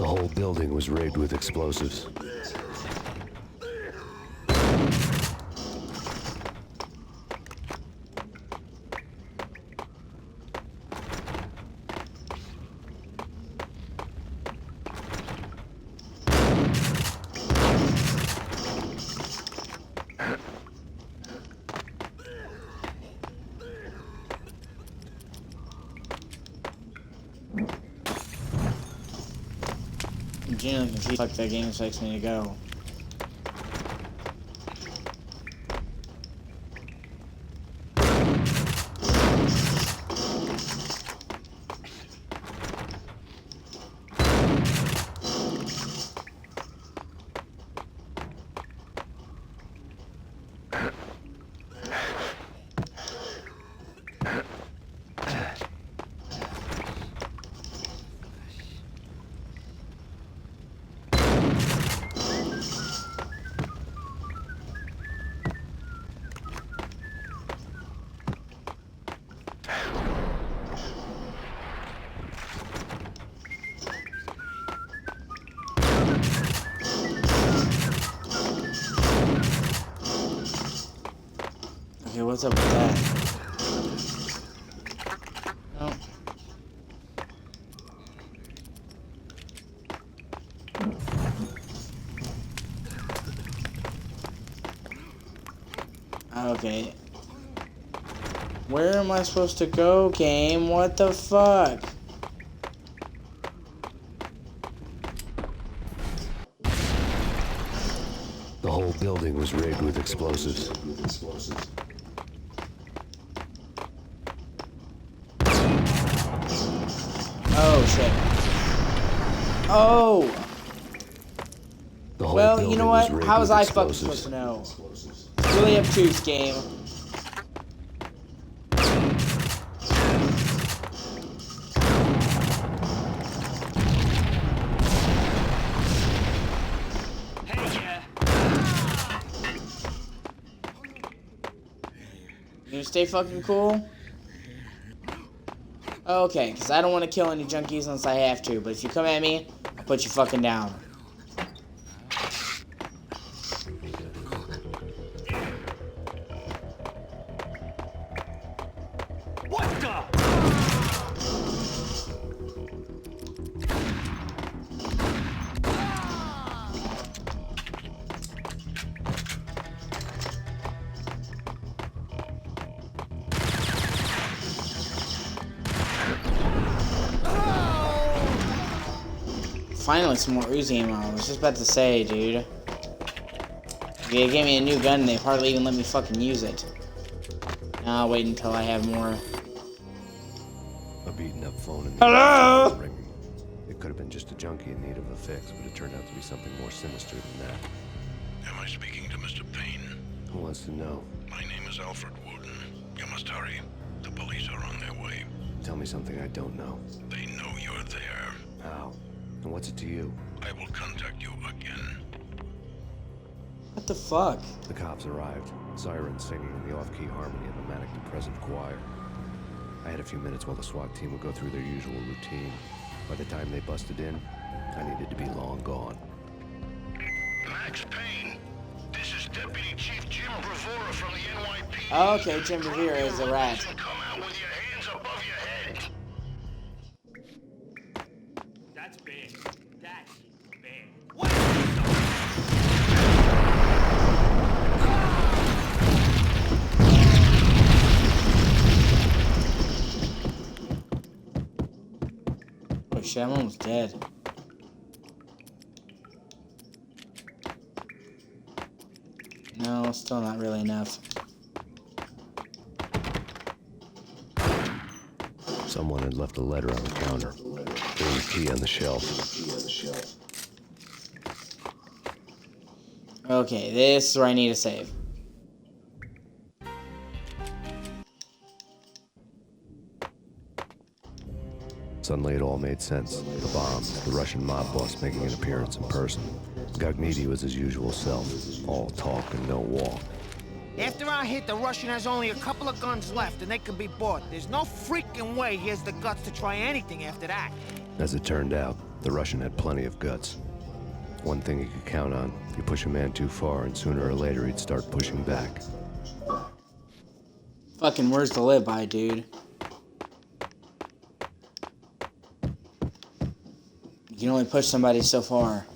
The whole building was rigged with explosives. I'm genuinely confused. Fuck, that game expects me to go. Okay, what's up with that? No. Okay. Where am I supposed to go, game? What the fuck? The whole building was rigged with explosives. Oh, shit. Oh! Well, you know what? How was I fucking supposed to know? It's really obtuse, game. You gonna stay fucking cool? Okay, because I don't want to kill any junkies unless I have to, but if you come at me, I'll put you fucking down. What the? Finally, some more Uzi ammo. I was just about to say, dude. They gave me a new gun and they hardly even let me fucking use it. Now I'll wait until I have more. A beaten up phone in the Hello? ringing. It could have been just a junkie in need of a fix, but it turned out to be something more sinister than that. Am I speaking to Mr. Payne? Who wants to know? My name is Alfred Wooten. You must hurry. The police are on their way. Tell me something I don't know. They know you're there. How? And what's it to you? I will contact you again. What the fuck? The cops arrived, sirens singing in the off-key harmony of a manic depressive choir. I had a few minutes while the SWAT team would go through their usual routine. By the time they busted in, I needed to be long gone. Max Payne, this is Deputy Chief Jim Bravura from the NYPD. Okay, Jim Rivera is a rat. Come out with your hands above your head. That's bad. That's bad. Oh shit, I'm almost dead. No, still not really enough. Someone had left a letter on the counter. There was a key on the shelf. Okay, this is where I need to save. Suddenly it all made sense. The bomb, the Russian mob boss making an appearance in person. Gagniti was his usual self, all talk and no walk. After our hit, the Russian has only a couple of guns left, and they can be bought. There's no freaking way he has the guts to try anything after that. As it turned out, The Russian had plenty of guts. One thing he could count on, you push a man too far and sooner or later he'd start pushing back. Fucking words to live by, dude. You can only push somebody so far.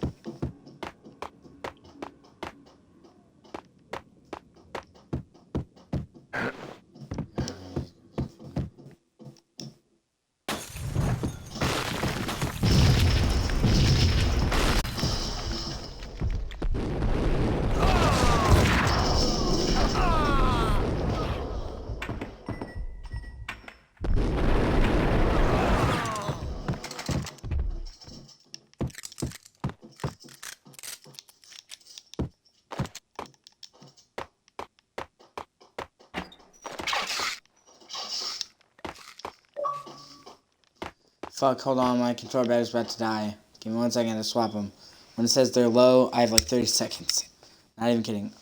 Fuck, hold on, my controller battery's about to die. Give me 1 second to swap them. When it says they're low, I have like 30 seconds. Not even kidding.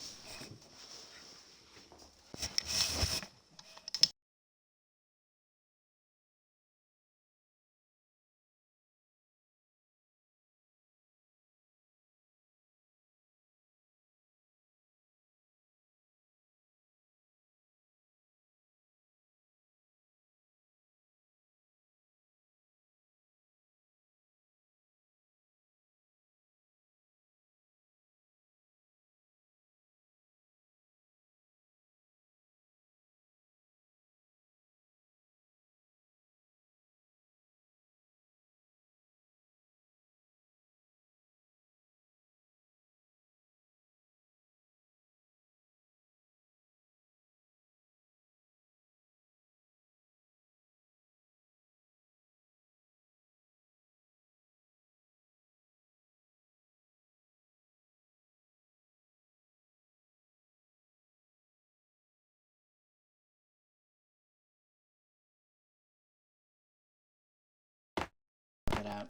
It out.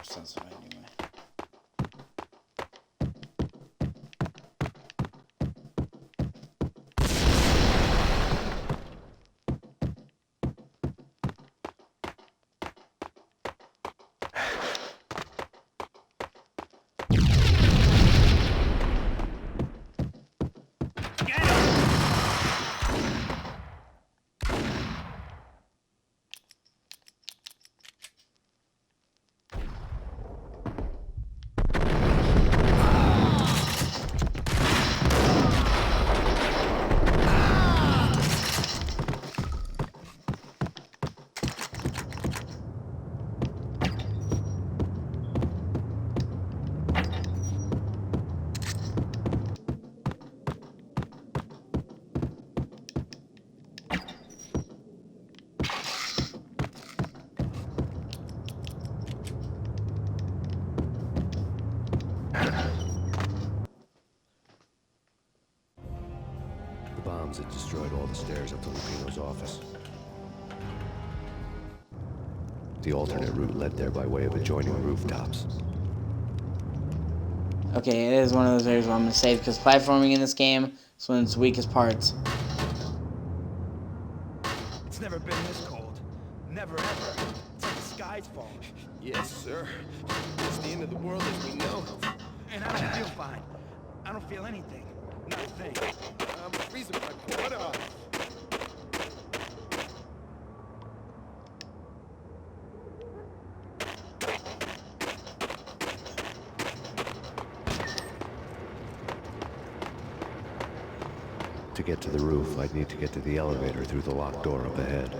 Sounds fine anyway. The bombs had destroyed all the stairs up to Lupino's office. The alternate route led there by way of adjoining rooftops. Okay, it is one of those areas where I'm going to save, because platforming in this game is one of its weakest parts. It's never been this cold. Never ever. It's like the sky's falling. Yes, sir. It's the end of the world as we know. And I don't feel fine. I don't feel anything. Not a thing. I'm freezing my butt off. To get to the roof, I'd need to get to the elevator through the locked door up ahead.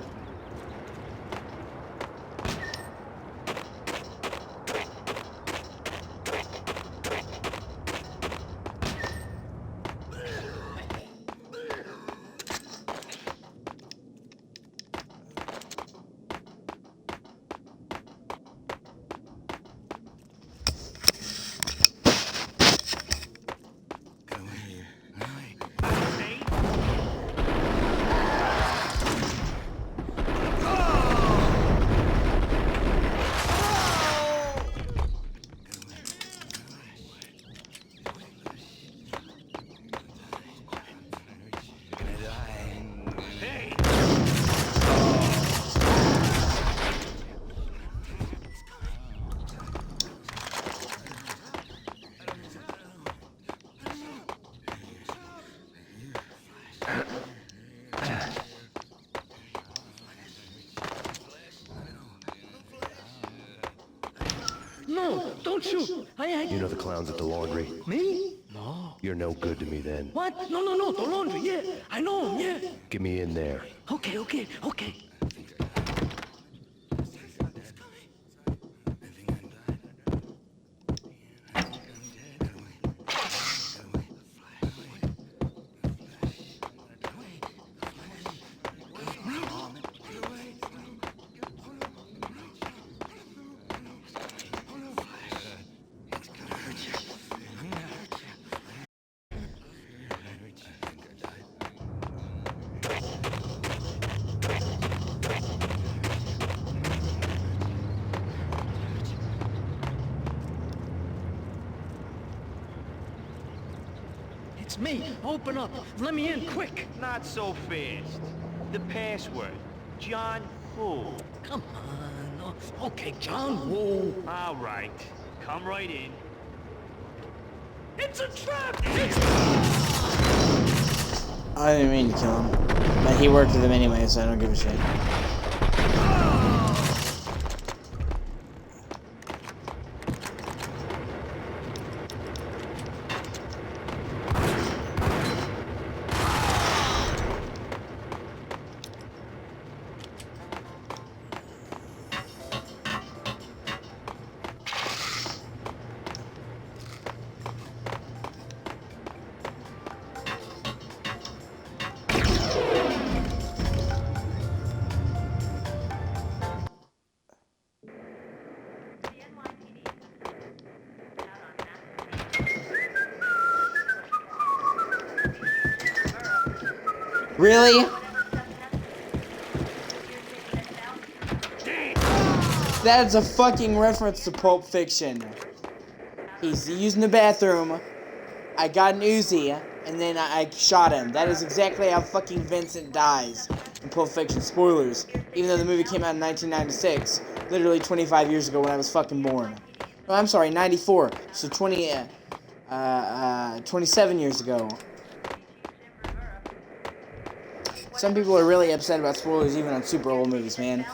No, don't shoot. You know the clowns at the laundry? Me? No. You're no good to me then. What? No, the laundry, yeah. I know him, yeah. Get me in there. Okay. It's me. Open up. Let me in, quick. Not so fast. The password. John who? Come on. Okay, John Woo. All right. Come right in. It's a trap! I didn't mean to kill him. But he worked with him anyway, so I don't give a shit. Really? That's a fucking reference to Pulp Fiction. He's using the bathroom. I got an Uzi, and then I shot him. That is exactly how fucking Vincent dies in Pulp Fiction. Spoilers. Even though the movie came out in 1996, literally 25 years ago when I was fucking born. Oh, I'm sorry, 94. So 27 years ago. Some people are really upset about spoilers even on super old movies, man.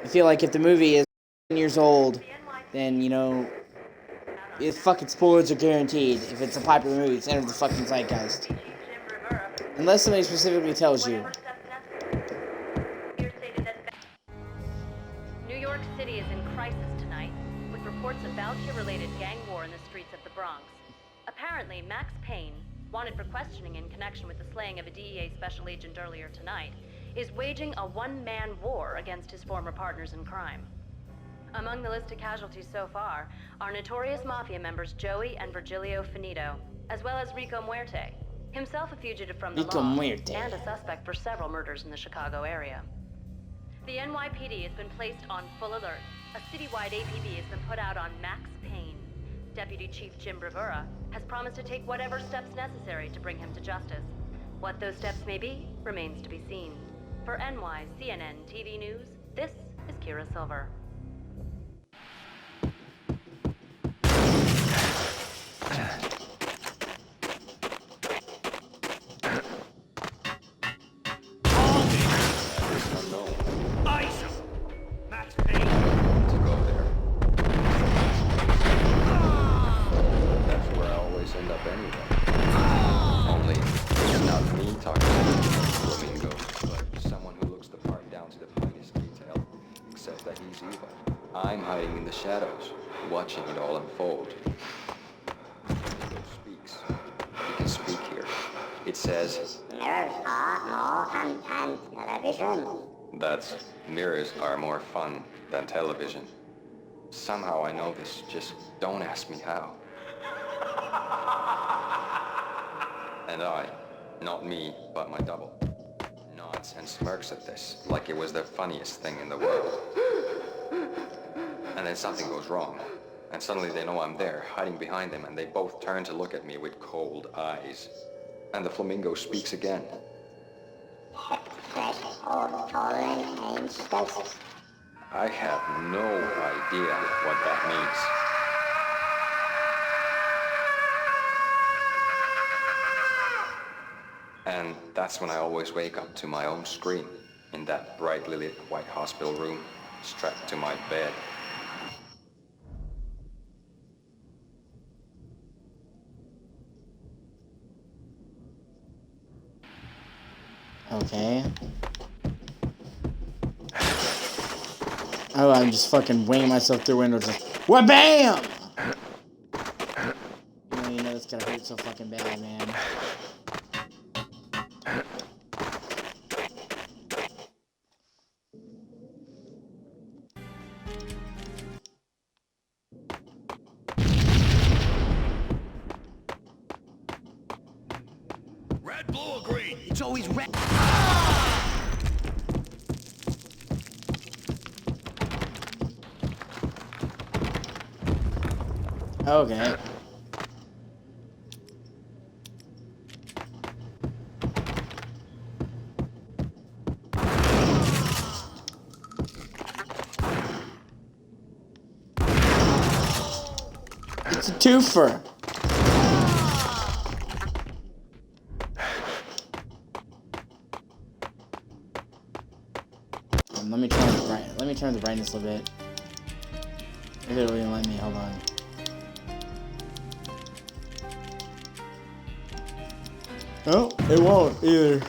I feel like if the movie is 10 years old, then, you know, fucking spoilers are guaranteed. If it's a popular movie, it's entered the fucking zeitgeist. Unless somebody specifically tells you. New York City is in crisis tonight, with reports of Valkyrie-related gang war in the streets of the Bronx. Apparently, Max Payne, wanted for questioning in connection with the slaying of a DEA special agent earlier tonight, is waging a one-man war against his former partners in crime. Among the list of casualties so far are notorious mafia members Joey and Virgilio Finito, as well as Rico Muerte, himself a fugitive from the law and a suspect for several murders in the Chicago area. The NYPD has been placed on full alert. A citywide APB has been put out on Max Payne. Deputy Chief Jim Bravura has promised to take whatever steps necessary to bring him to justice. What those steps may be remains to be seen. For NYCNN TV News, this is Kira Silver. I'm hiding in the shadows, watching it all unfold. It speaks. You can speak here. It says, mirrors are more fun than television. That's, mirrors are more fun than television. Somehow I know this, just don't ask me how. And I, not me, but my double, nods and smirks at this, like it was the funniest thing in the world. And then something goes wrong, and suddenly they know I'm there, hiding behind them, and they both turn to look at me with cold eyes. And the flamingo speaks again. Fresh old tolerant and stuff. I have no idea what that means. And that's when I always wake up to my own scream, in that brightly lit white hospital room, strapped to my bed. Okay. Oh, I'm just fucking winging myself through windows. Wha-bam! You know it's gonna hurt so fucking bad, man. Red, blue, or green? It's always red. Okay. It's a twofer. Let me turn the let me turn the brightness a little bit. If it'll even let me, hold on. Oh, it won't either.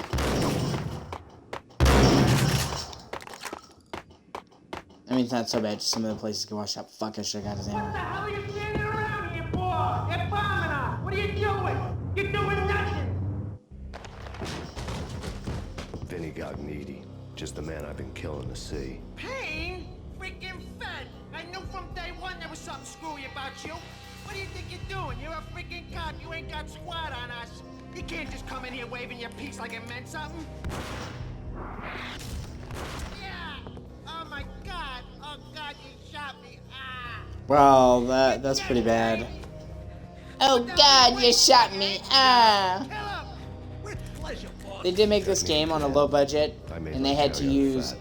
I mean, it's not so bad. Just some of the places can wash up. Fuck, I should have got his What the ammo. hell are you standing around here for? They're bombing us. What are you doing? You're doing nothing. Vinny Gognitti, just the man I've been killing to see. Payne? Freaking fed. I knew from day one there was something screwy about you. What do you think you're doing? You're a freaking cop. You ain't got squad on us. You can't just come in here waving your piece like it meant something. Yeah. Oh my God. Oh God, you shot me. Ah. Well, that's pretty bad. Oh God, you shot me. Ah. They did make this game on a low budget, and they had to use.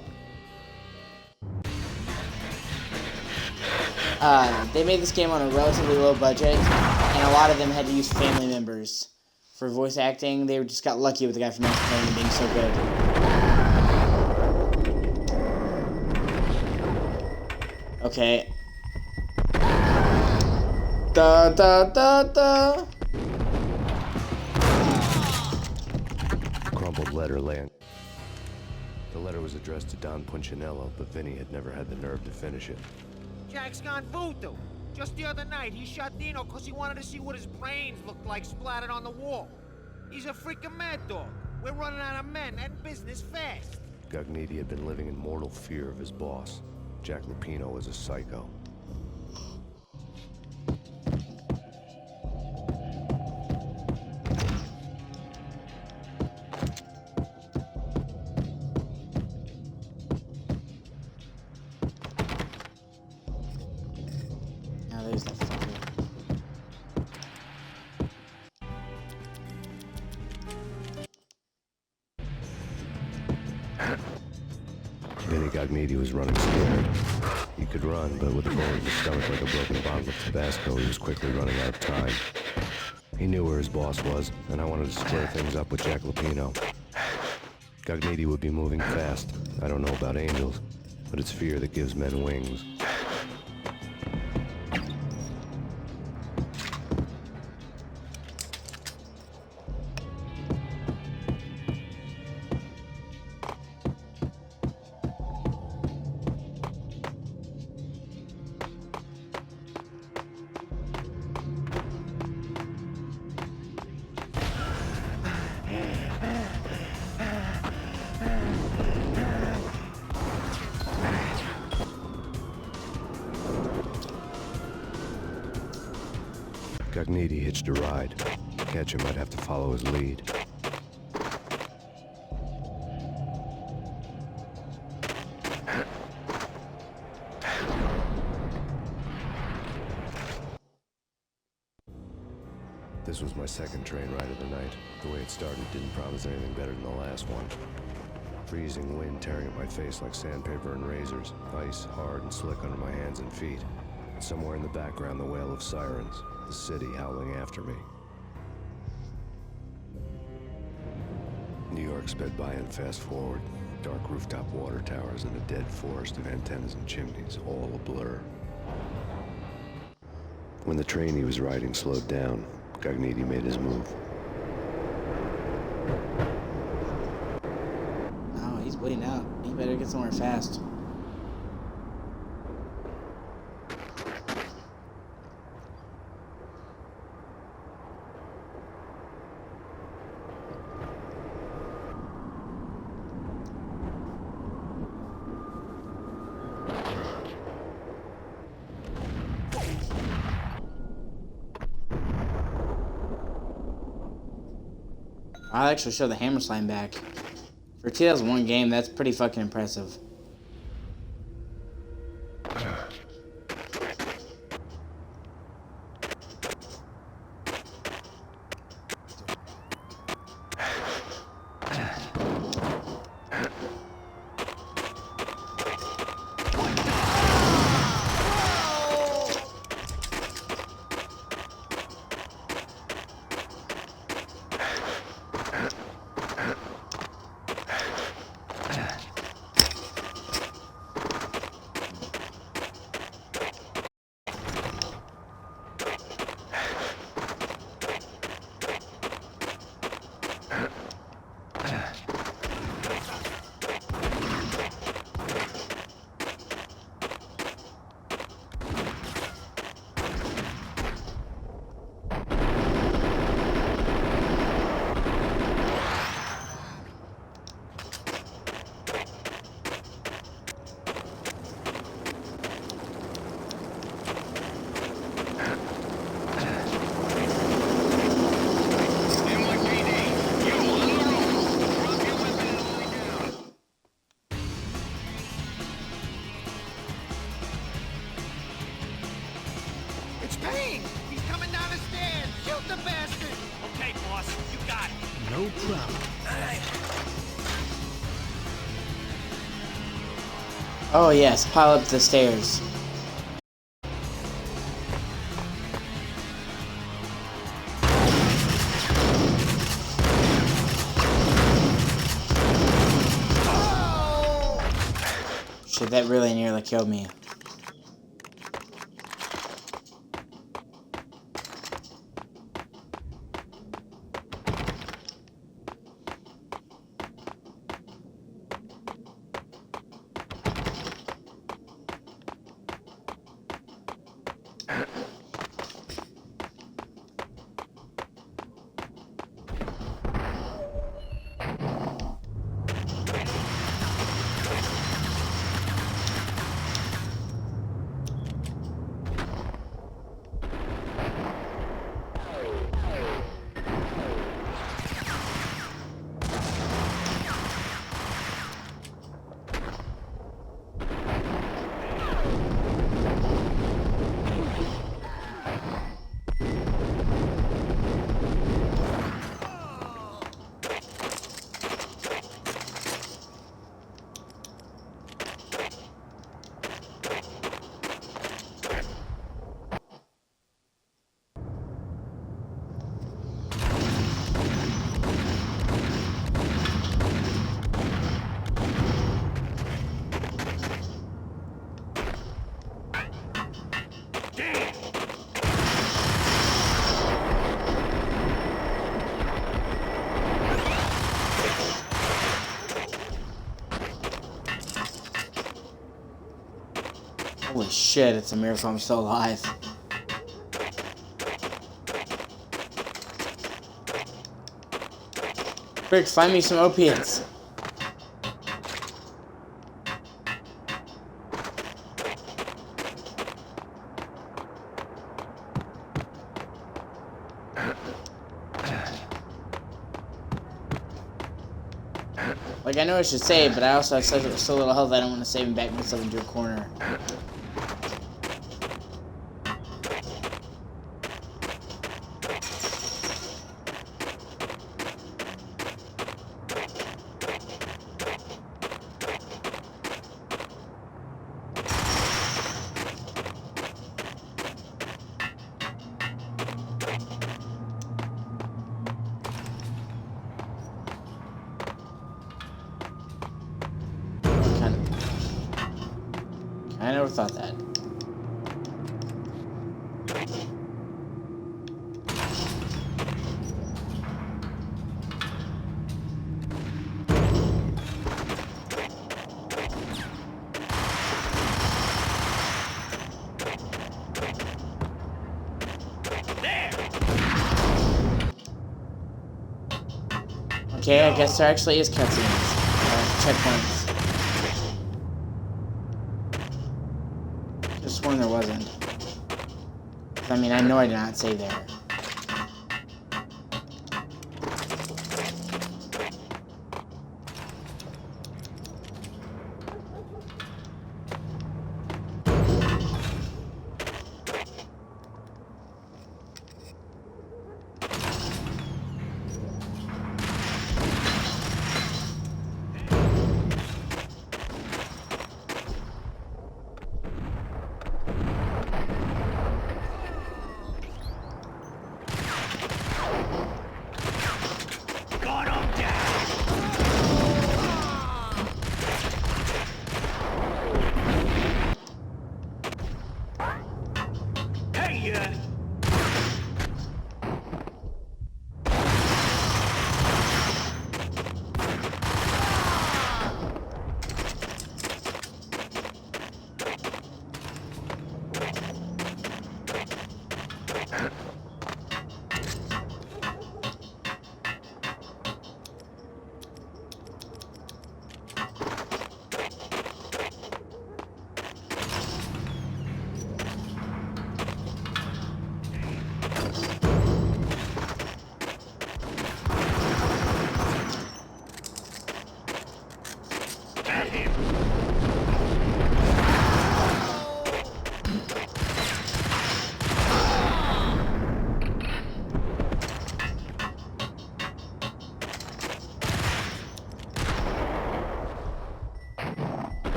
They made this game on a relatively low budget, and a lot of them had to use family members for voice acting. They just got lucky with the guy from Max Payne being so good. Okay. Da da da da. Crumpled letter land. The letter was addressed to Don Punchinello, but Vinny had never had the nerve to finish it. Jack's gone voodoo. Just the other night, he shot Dino because he wanted to see what his brains looked like splattered on the wall. He's a freaking mad dog. We're running out of men and business fast. Gognitti had been living in mortal fear of his boss. Jack Lupino was a psycho. Now there's that fucker. Vinny Gognitti was running scared. He could run, but with a bullet in his stomach like a broken bottle of Tabasco, he was quickly running out of time. He knew where his boss was, and I wanted to square things up with Jack Lupino. Gognitti would be moving fast. I don't know about angels, but it's fear that gives men wings. Gognitti hitched a ride. To catch him, I'd have to follow his lead. This was my second train ride of the night. The way it started didn't promise anything better than the last one. Freezing wind tearing at my face like sandpaper and razors. Ice hard and slick under my hands and feet. Somewhere in the background, the wail of sirens. The city howling after me. New York sped by and fast forward. Dark rooftop water towers and a dead forest of antennas and chimneys, all a blur. When the train he was riding slowed down, Gognitti made his move. get somewhere fast. I'll actually show the hammer slime back. For a 2001 game, that's pretty fucking impressive. It's Payne! He's coming down the stairs! Shoot the bastard! Okay, boss, you got it. No problem. Oh yes, pile up the stairs. Shit, that really nearly killed me. Holy shit, it's a miracle I'm still alive. Frick, find me some opiates. Like, I know I should save, but I also have so little health I don't want to save and back myself into a corner. I never thought that. Okay, I guess there actually is cutscenes. Checkpoints. Just sworn there wasn't. I mean, I know I did not save there.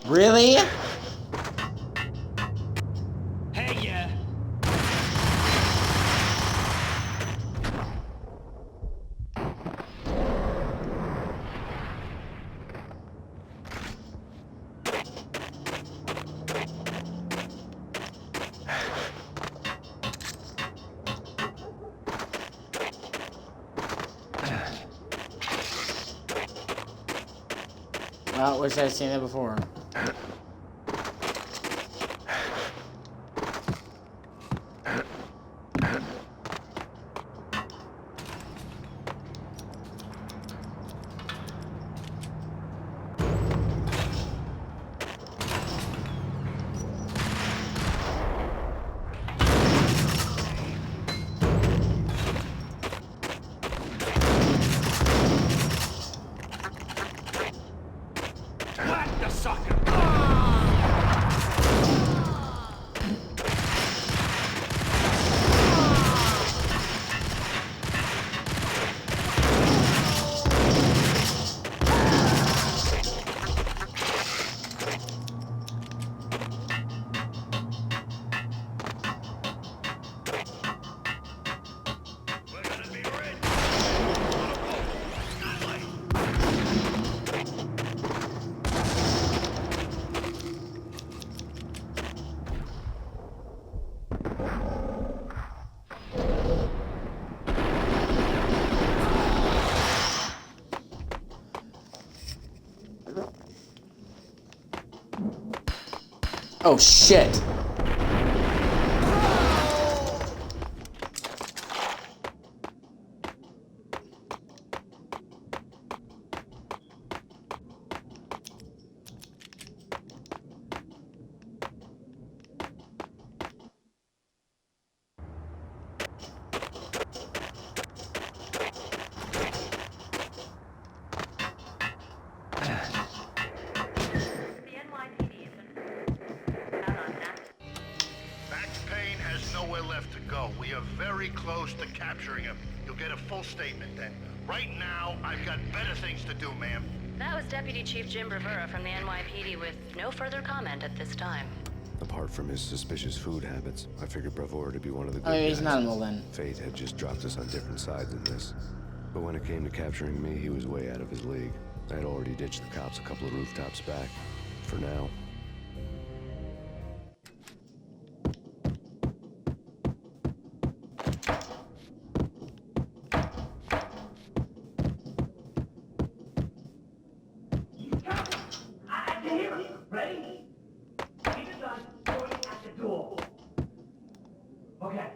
Really? Hey, yeah. Well, wish I'd seen that before. Oh shit. Max Payne has nowhere left to go. We are very close to capturing him. You'll get a full statement then. Right now, I've got better things to do, ma'am. That was Deputy Chief Jim Rivera from the NYPD with no further comment at this time. Apart from his suspicious food habits, I figured Bravura to be one of the good Oh, he's guys. not animal then. Fate had just dropped us on different sides in this. But when it came to capturing me, he was way out of his league. I had already ditched the cops a couple of rooftops back. For now. I can hear him. Ready? Keep it done. Point at the door. Okay.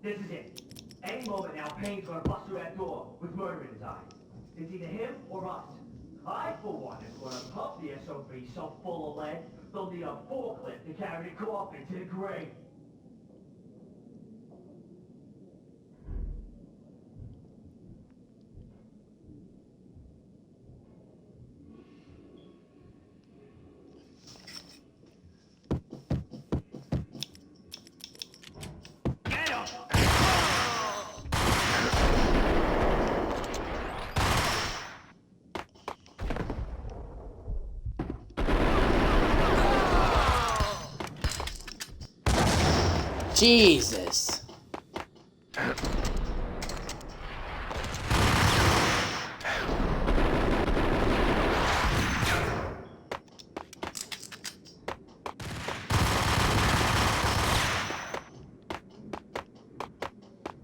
This is it. Any moment now, Payne's gonna bust through that door with murder in his eyes. It's either him or us. I, for one, am gonna pump the SOB so full of lead, they'll need a forklift to carry the coffin to the grave. Jesus.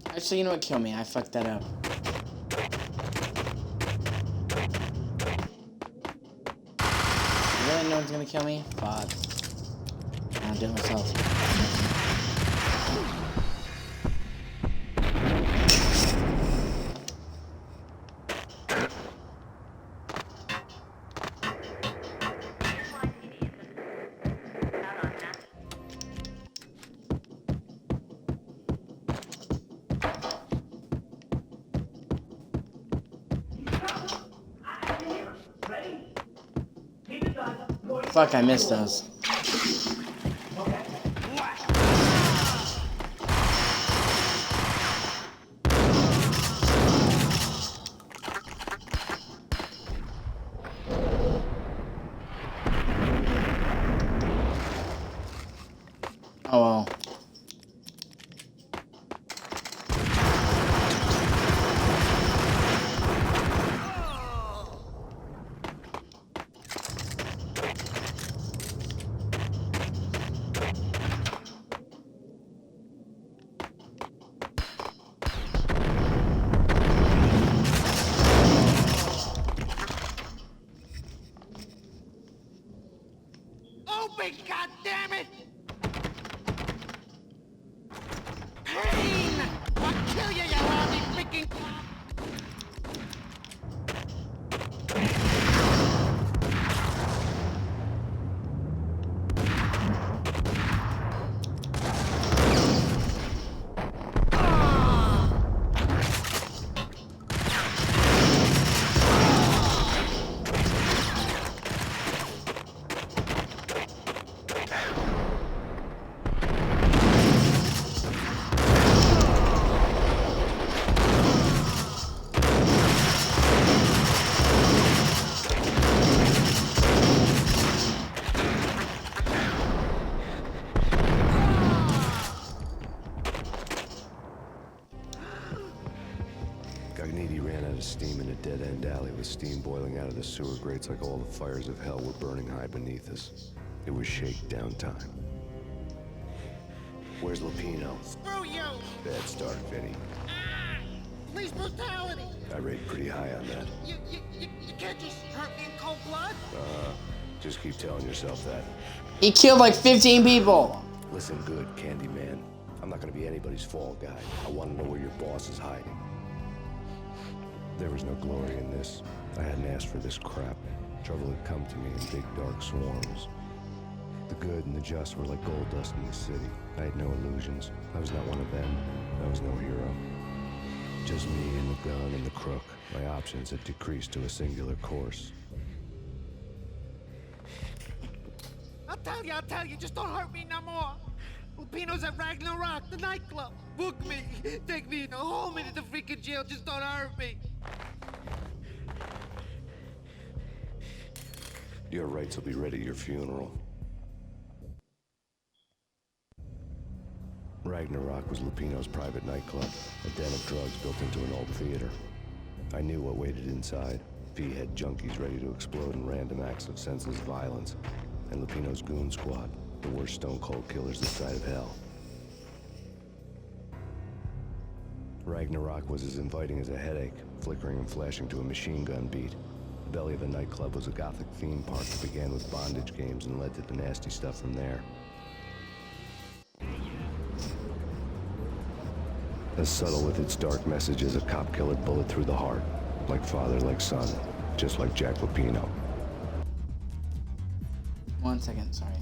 Actually, you know what? Kill me. I fucked that up. Really? No one's gonna kill me? Fuck. I'll do it myself. Fuck, I missed those. Oh well. Open, goddammit! Payne! I'll kill you, you lousy freaking... Steam in a dead-end alley with steam boiling out of the sewer grates like all the fires of hell were burning high beneath us. It was shakedown time. Where's Lupino? Screw you! Bad start, Vinny. Police brutality! I rate pretty high on that. You can't just hurt me in cold blood? Just keep telling yourself that. He killed like 15 people! Listen good, Candyman. I'm not gonna be anybody's fall guy. I want to know where your boss is hiding. There was no glory in this. I hadn't asked for this crap. Trouble had come to me in big dark swarms. The good and the just were like gold dust in the city. I had no illusions. I was not one of them. I was no hero. Just me and the gun and the crook. My options had decreased to a singular course. I'll tell you, just don't hurt me no more. Lupino's at Ragnarok, the nightclub. Book me, take me home into the freaking jail, just don't hurt me. Your rights will be ready at your funeral. Ragnarok was Lupino's private nightclub, a den of drugs built into an old theater. I knew what waited inside. P-head junkies ready to explode in random acts of senseless violence, and Lupino's goon squad, the worst stone-cold killers this side of hell. Ragnarok was as inviting as a headache, flickering and flashing to a machine gun beat. The belly of the nightclub was a gothic theme park that began with bondage games and led to the nasty stuff from there. As subtle with its dark message as a cop-killer bullet through the heart. Like father, like son. Just like Jack Lupino. 1 second, sorry.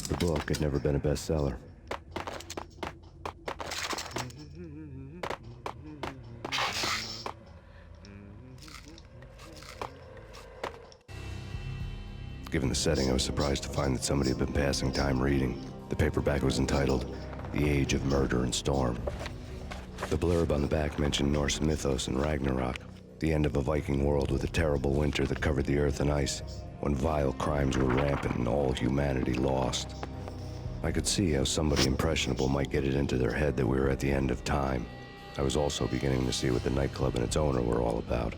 The book had never been a bestseller. Given the setting, I was surprised to find that somebody had been passing time reading. The paperback was entitled, The Age of Murder and Storm. The blurb on the back mentioned Norse mythos and Ragnarok, the end of a Viking world with a terrible winter that covered the earth in ice, when vile crimes were rampant and all humanity lost. I could see how somebody impressionable might get it into their head that we were at the end of time. I was also beginning to see what the nightclub and its owner were all about.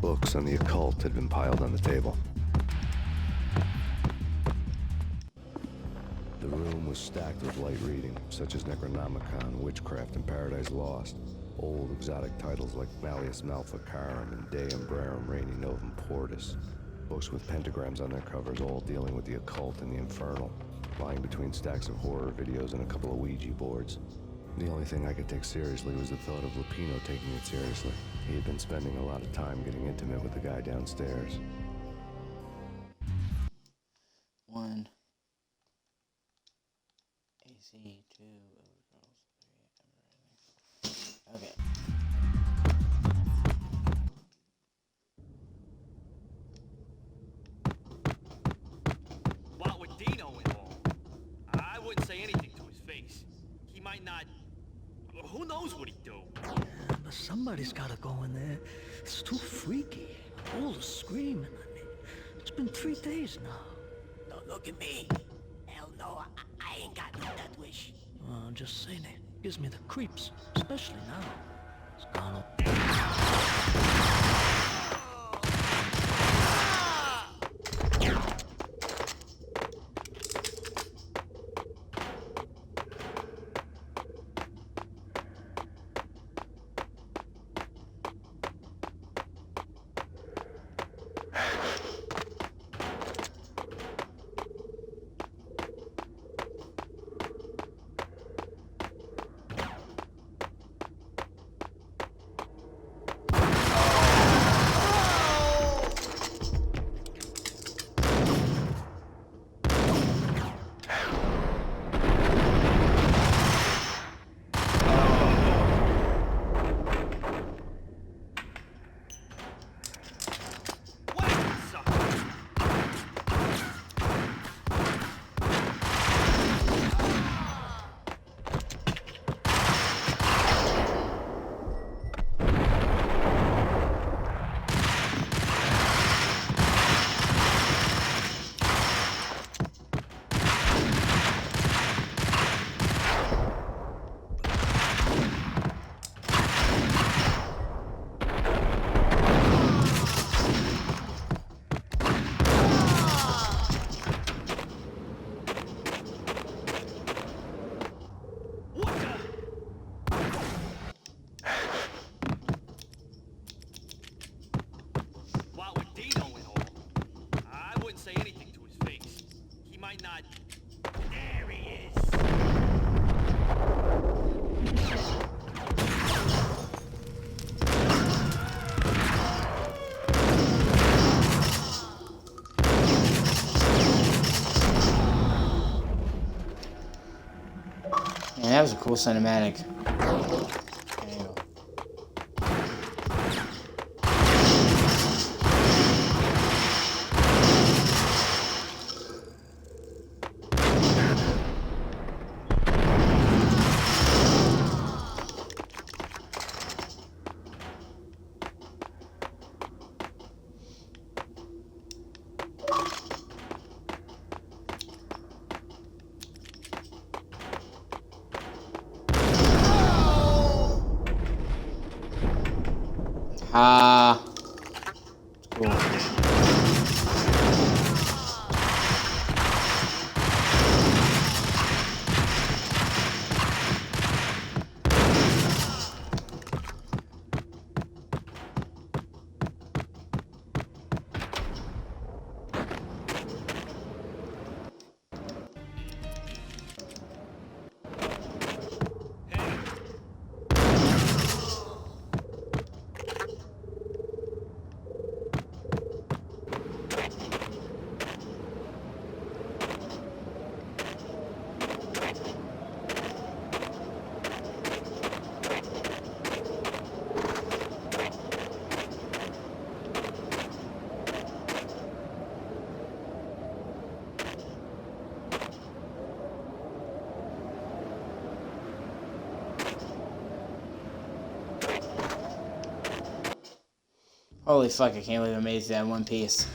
Books on the occult had been piled on the table. The room was stacked with light reading, such as Necronomicon, Witchcraft, and Paradise Lost. Old exotic titles like Malleus Maleficarum and De Umbrarum Reini Novum Portus. Books with pentagrams on their covers, all dealing with the occult and the infernal, lying between stacks of horror videos and a couple of Ouija boards. The only thing I could take seriously was the thought of Lupino taking it seriously. He had been spending a lot of time getting intimate with the guy downstairs. 1 AC 2 overgirls 3 okay. What with Dino and all, I wouldn't say anything to his face. He might not. Who knows what he'd do? But somebody's gotta go in there. It's too freaky. All the screaming. I mean, it's been 3 days now. Don't look at me. Hell no, I ain't got no death wish. I'm just saying it gives me the creeps, especially now. It's gone up. Man, that was a cool cinematic. Cool. Holy fuck, I can't believe I made it to that one piece.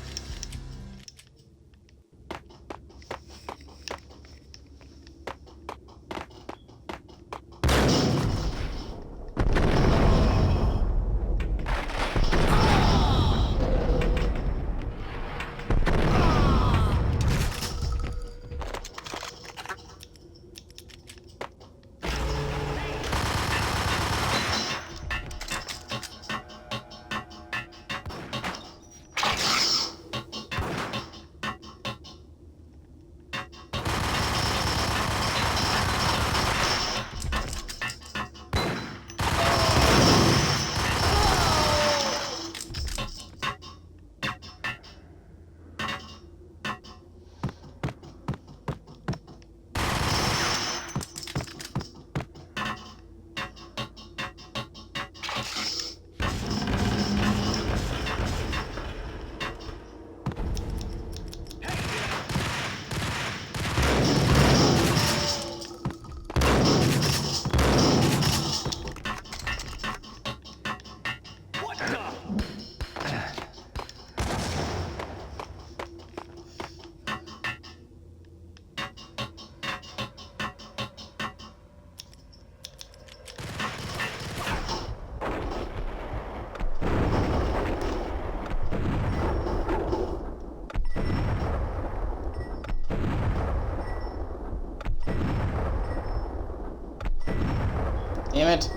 Damn it.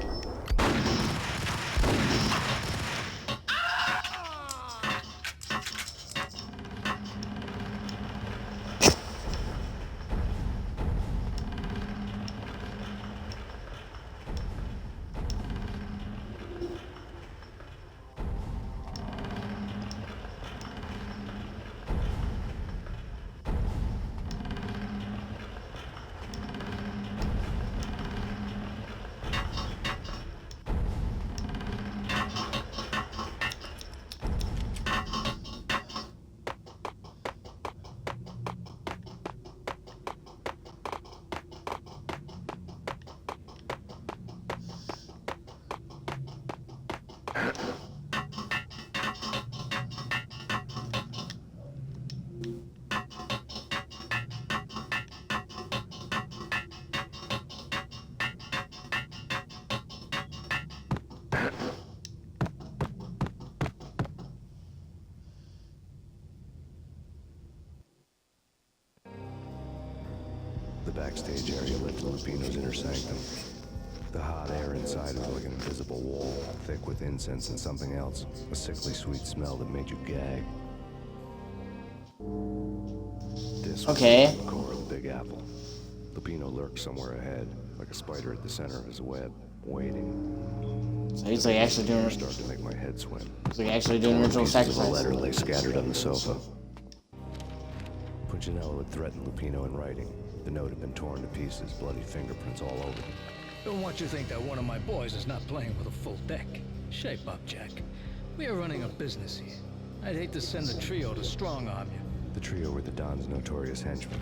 The backstage area led to Lupino's inner sanctum. The hot air inside was like an invisible wall, thick with incense and something else. A sickly sweet smell that made you gag. This was the core of the Big Apple. Lupino lurked somewhere ahead, like a spider at the center of his web, waiting. So he's like actually doing. Started to make my head swim. He's like actually doing ritual sacrifice. The letter lay scattered on the sofa. Punchinello had threatened Lupino in writing. The note had been torn to pieces, bloody fingerprints all over it. Don't want you to think that one of my boys is not playing with a full deck. Shape up, Jack. We are running a business here. I'd hate to send the trio to strong-arm you. The trio were the Don's notorious henchmen.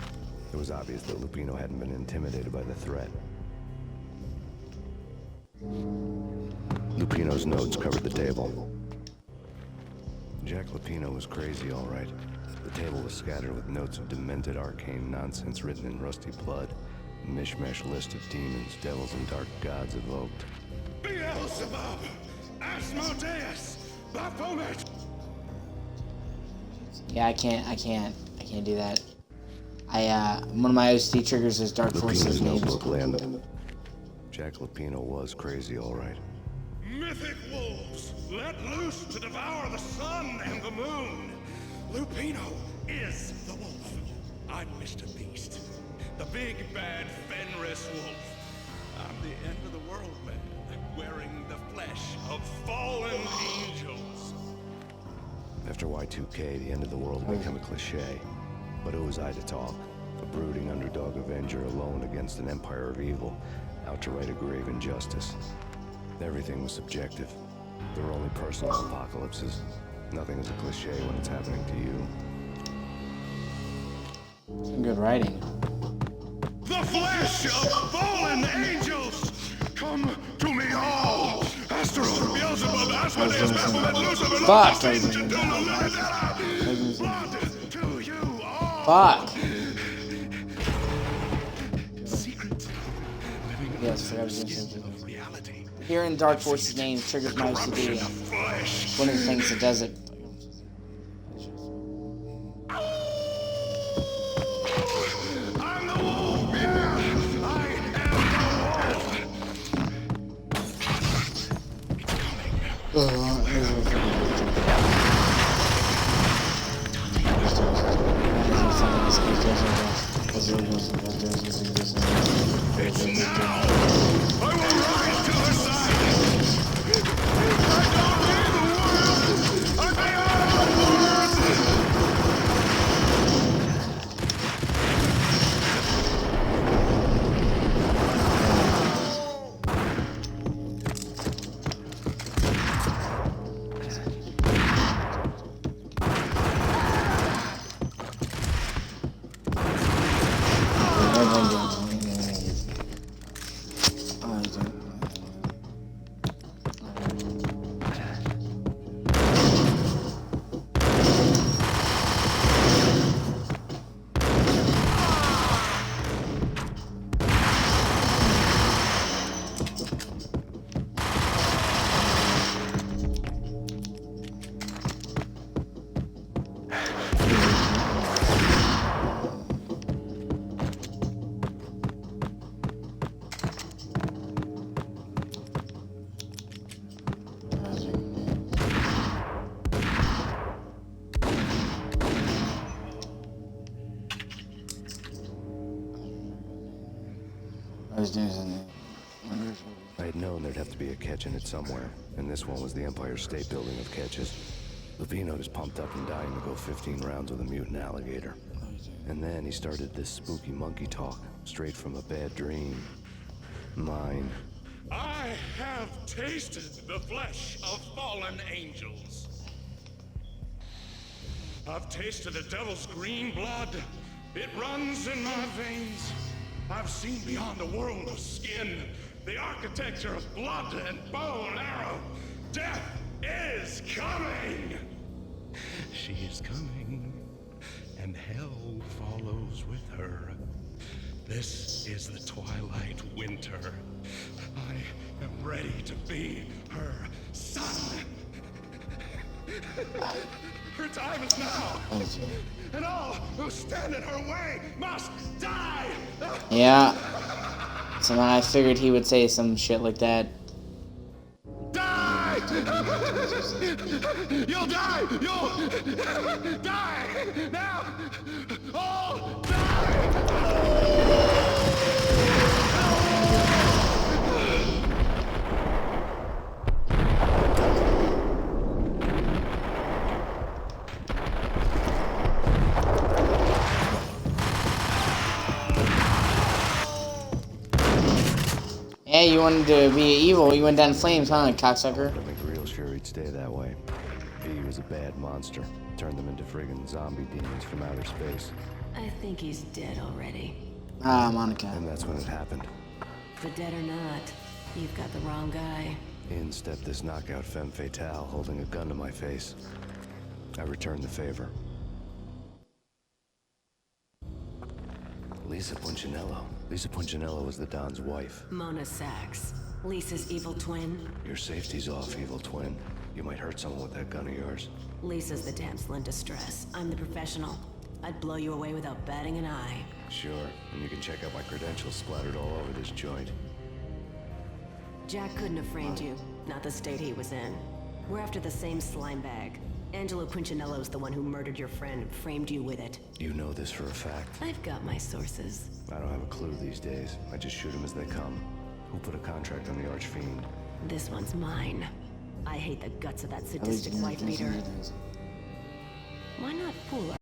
It was obvious that Lupino hadn't been intimidated by the threat. Lupino's notes covered the table. Jack Lupino was crazy, all right. The table was scattered with notes of demented arcane nonsense written in rusty blood. A mishmash list of demons, devils, and dark gods evoked. Beelzebub! Asmodeus! Baphomet! Yeah, I can't do that. One of my OC triggers is Dark Forces names. Notebook landed. Jack Lupino was crazy, all right. Mythic wolves, let loose to devour the sun and the moon. Lupino is the wolf. I'm Mr. Beast, the big bad Fenris wolf. I'm the end of the world man, wearing the flesh of fallen angels. After Y2K, the end of the world had become a cliche. But who was I to talk? A brooding underdog avenger alone against an empire of evil, out to right a grave injustice. Everything was subjective. There were only personal apocalypses. Nothing is a cliche when it's happening to you. Some good writing. The flesh of fallen angels! Come to me all! Asteroid, Beelzebub, Asmodeus, Baphomet, Lucifer, Fuck! Fuck! Yes, I was just hearing Dark Forces names triggers my OCD. One of the things that does it. I'm the wolf! Yeah! I am the wolf! It's now! I will rise to the side! I don't need the world! I'm beyond words! I had known there'd have to be a catch in it somewhere, and this one was the Empire State Building of catches. Lupino was pumped up and dying to go 15 rounds with a mutant alligator. And then he started this spooky monkey talk, straight from a bad dream. Mine. I have tasted the flesh of fallen angels. I've tasted the devil's green blood. It runs in my veins. I've seen beyond the world of skin, the architecture of blood and bow and arrow. Death is coming! She is coming, and hell follows with her. This is the twilight winter. I am ready to be her son. Her time is now. And all who stand in her way must die. Yeah. So then I figured he would say some shit like that. Die! You'll die! You'll die! Now! All Hey, you wanted to be evil, you went down in flames, huh, cocksucker? To make real sure he'd stay that way. V was a bad monster. Turned them into friggin' zombie demons from outer space. I think he's dead already. Ah, Monica. And that's when it happened. But dead or not, you've got the wrong guy. In stepped this knockout femme fatale, holding a gun to my face. I returned the favor. Lisa Punchinello. Lisa Punchinello was the Don's wife. Mona Sachs. Lisa's evil twin. Your safety's off, evil twin. You might hurt someone with that gun of yours. Lisa's the damsel in distress. I'm the professional. I'd blow you away without batting an eye. Sure, and you can check out my credentials splattered all over this joint. Jack couldn't have framed you. Not the state he was in. We're after the same slime bag. Angelo Punchinello's the one who murdered your friend and framed you with it. You know this for a fact. I've got my sources. I don't have a clue these days. I just shoot them as they come. Who put a contract on the Archfiend? This one's mine. I hate the guts of that sadistic wife beater. Why not fool her?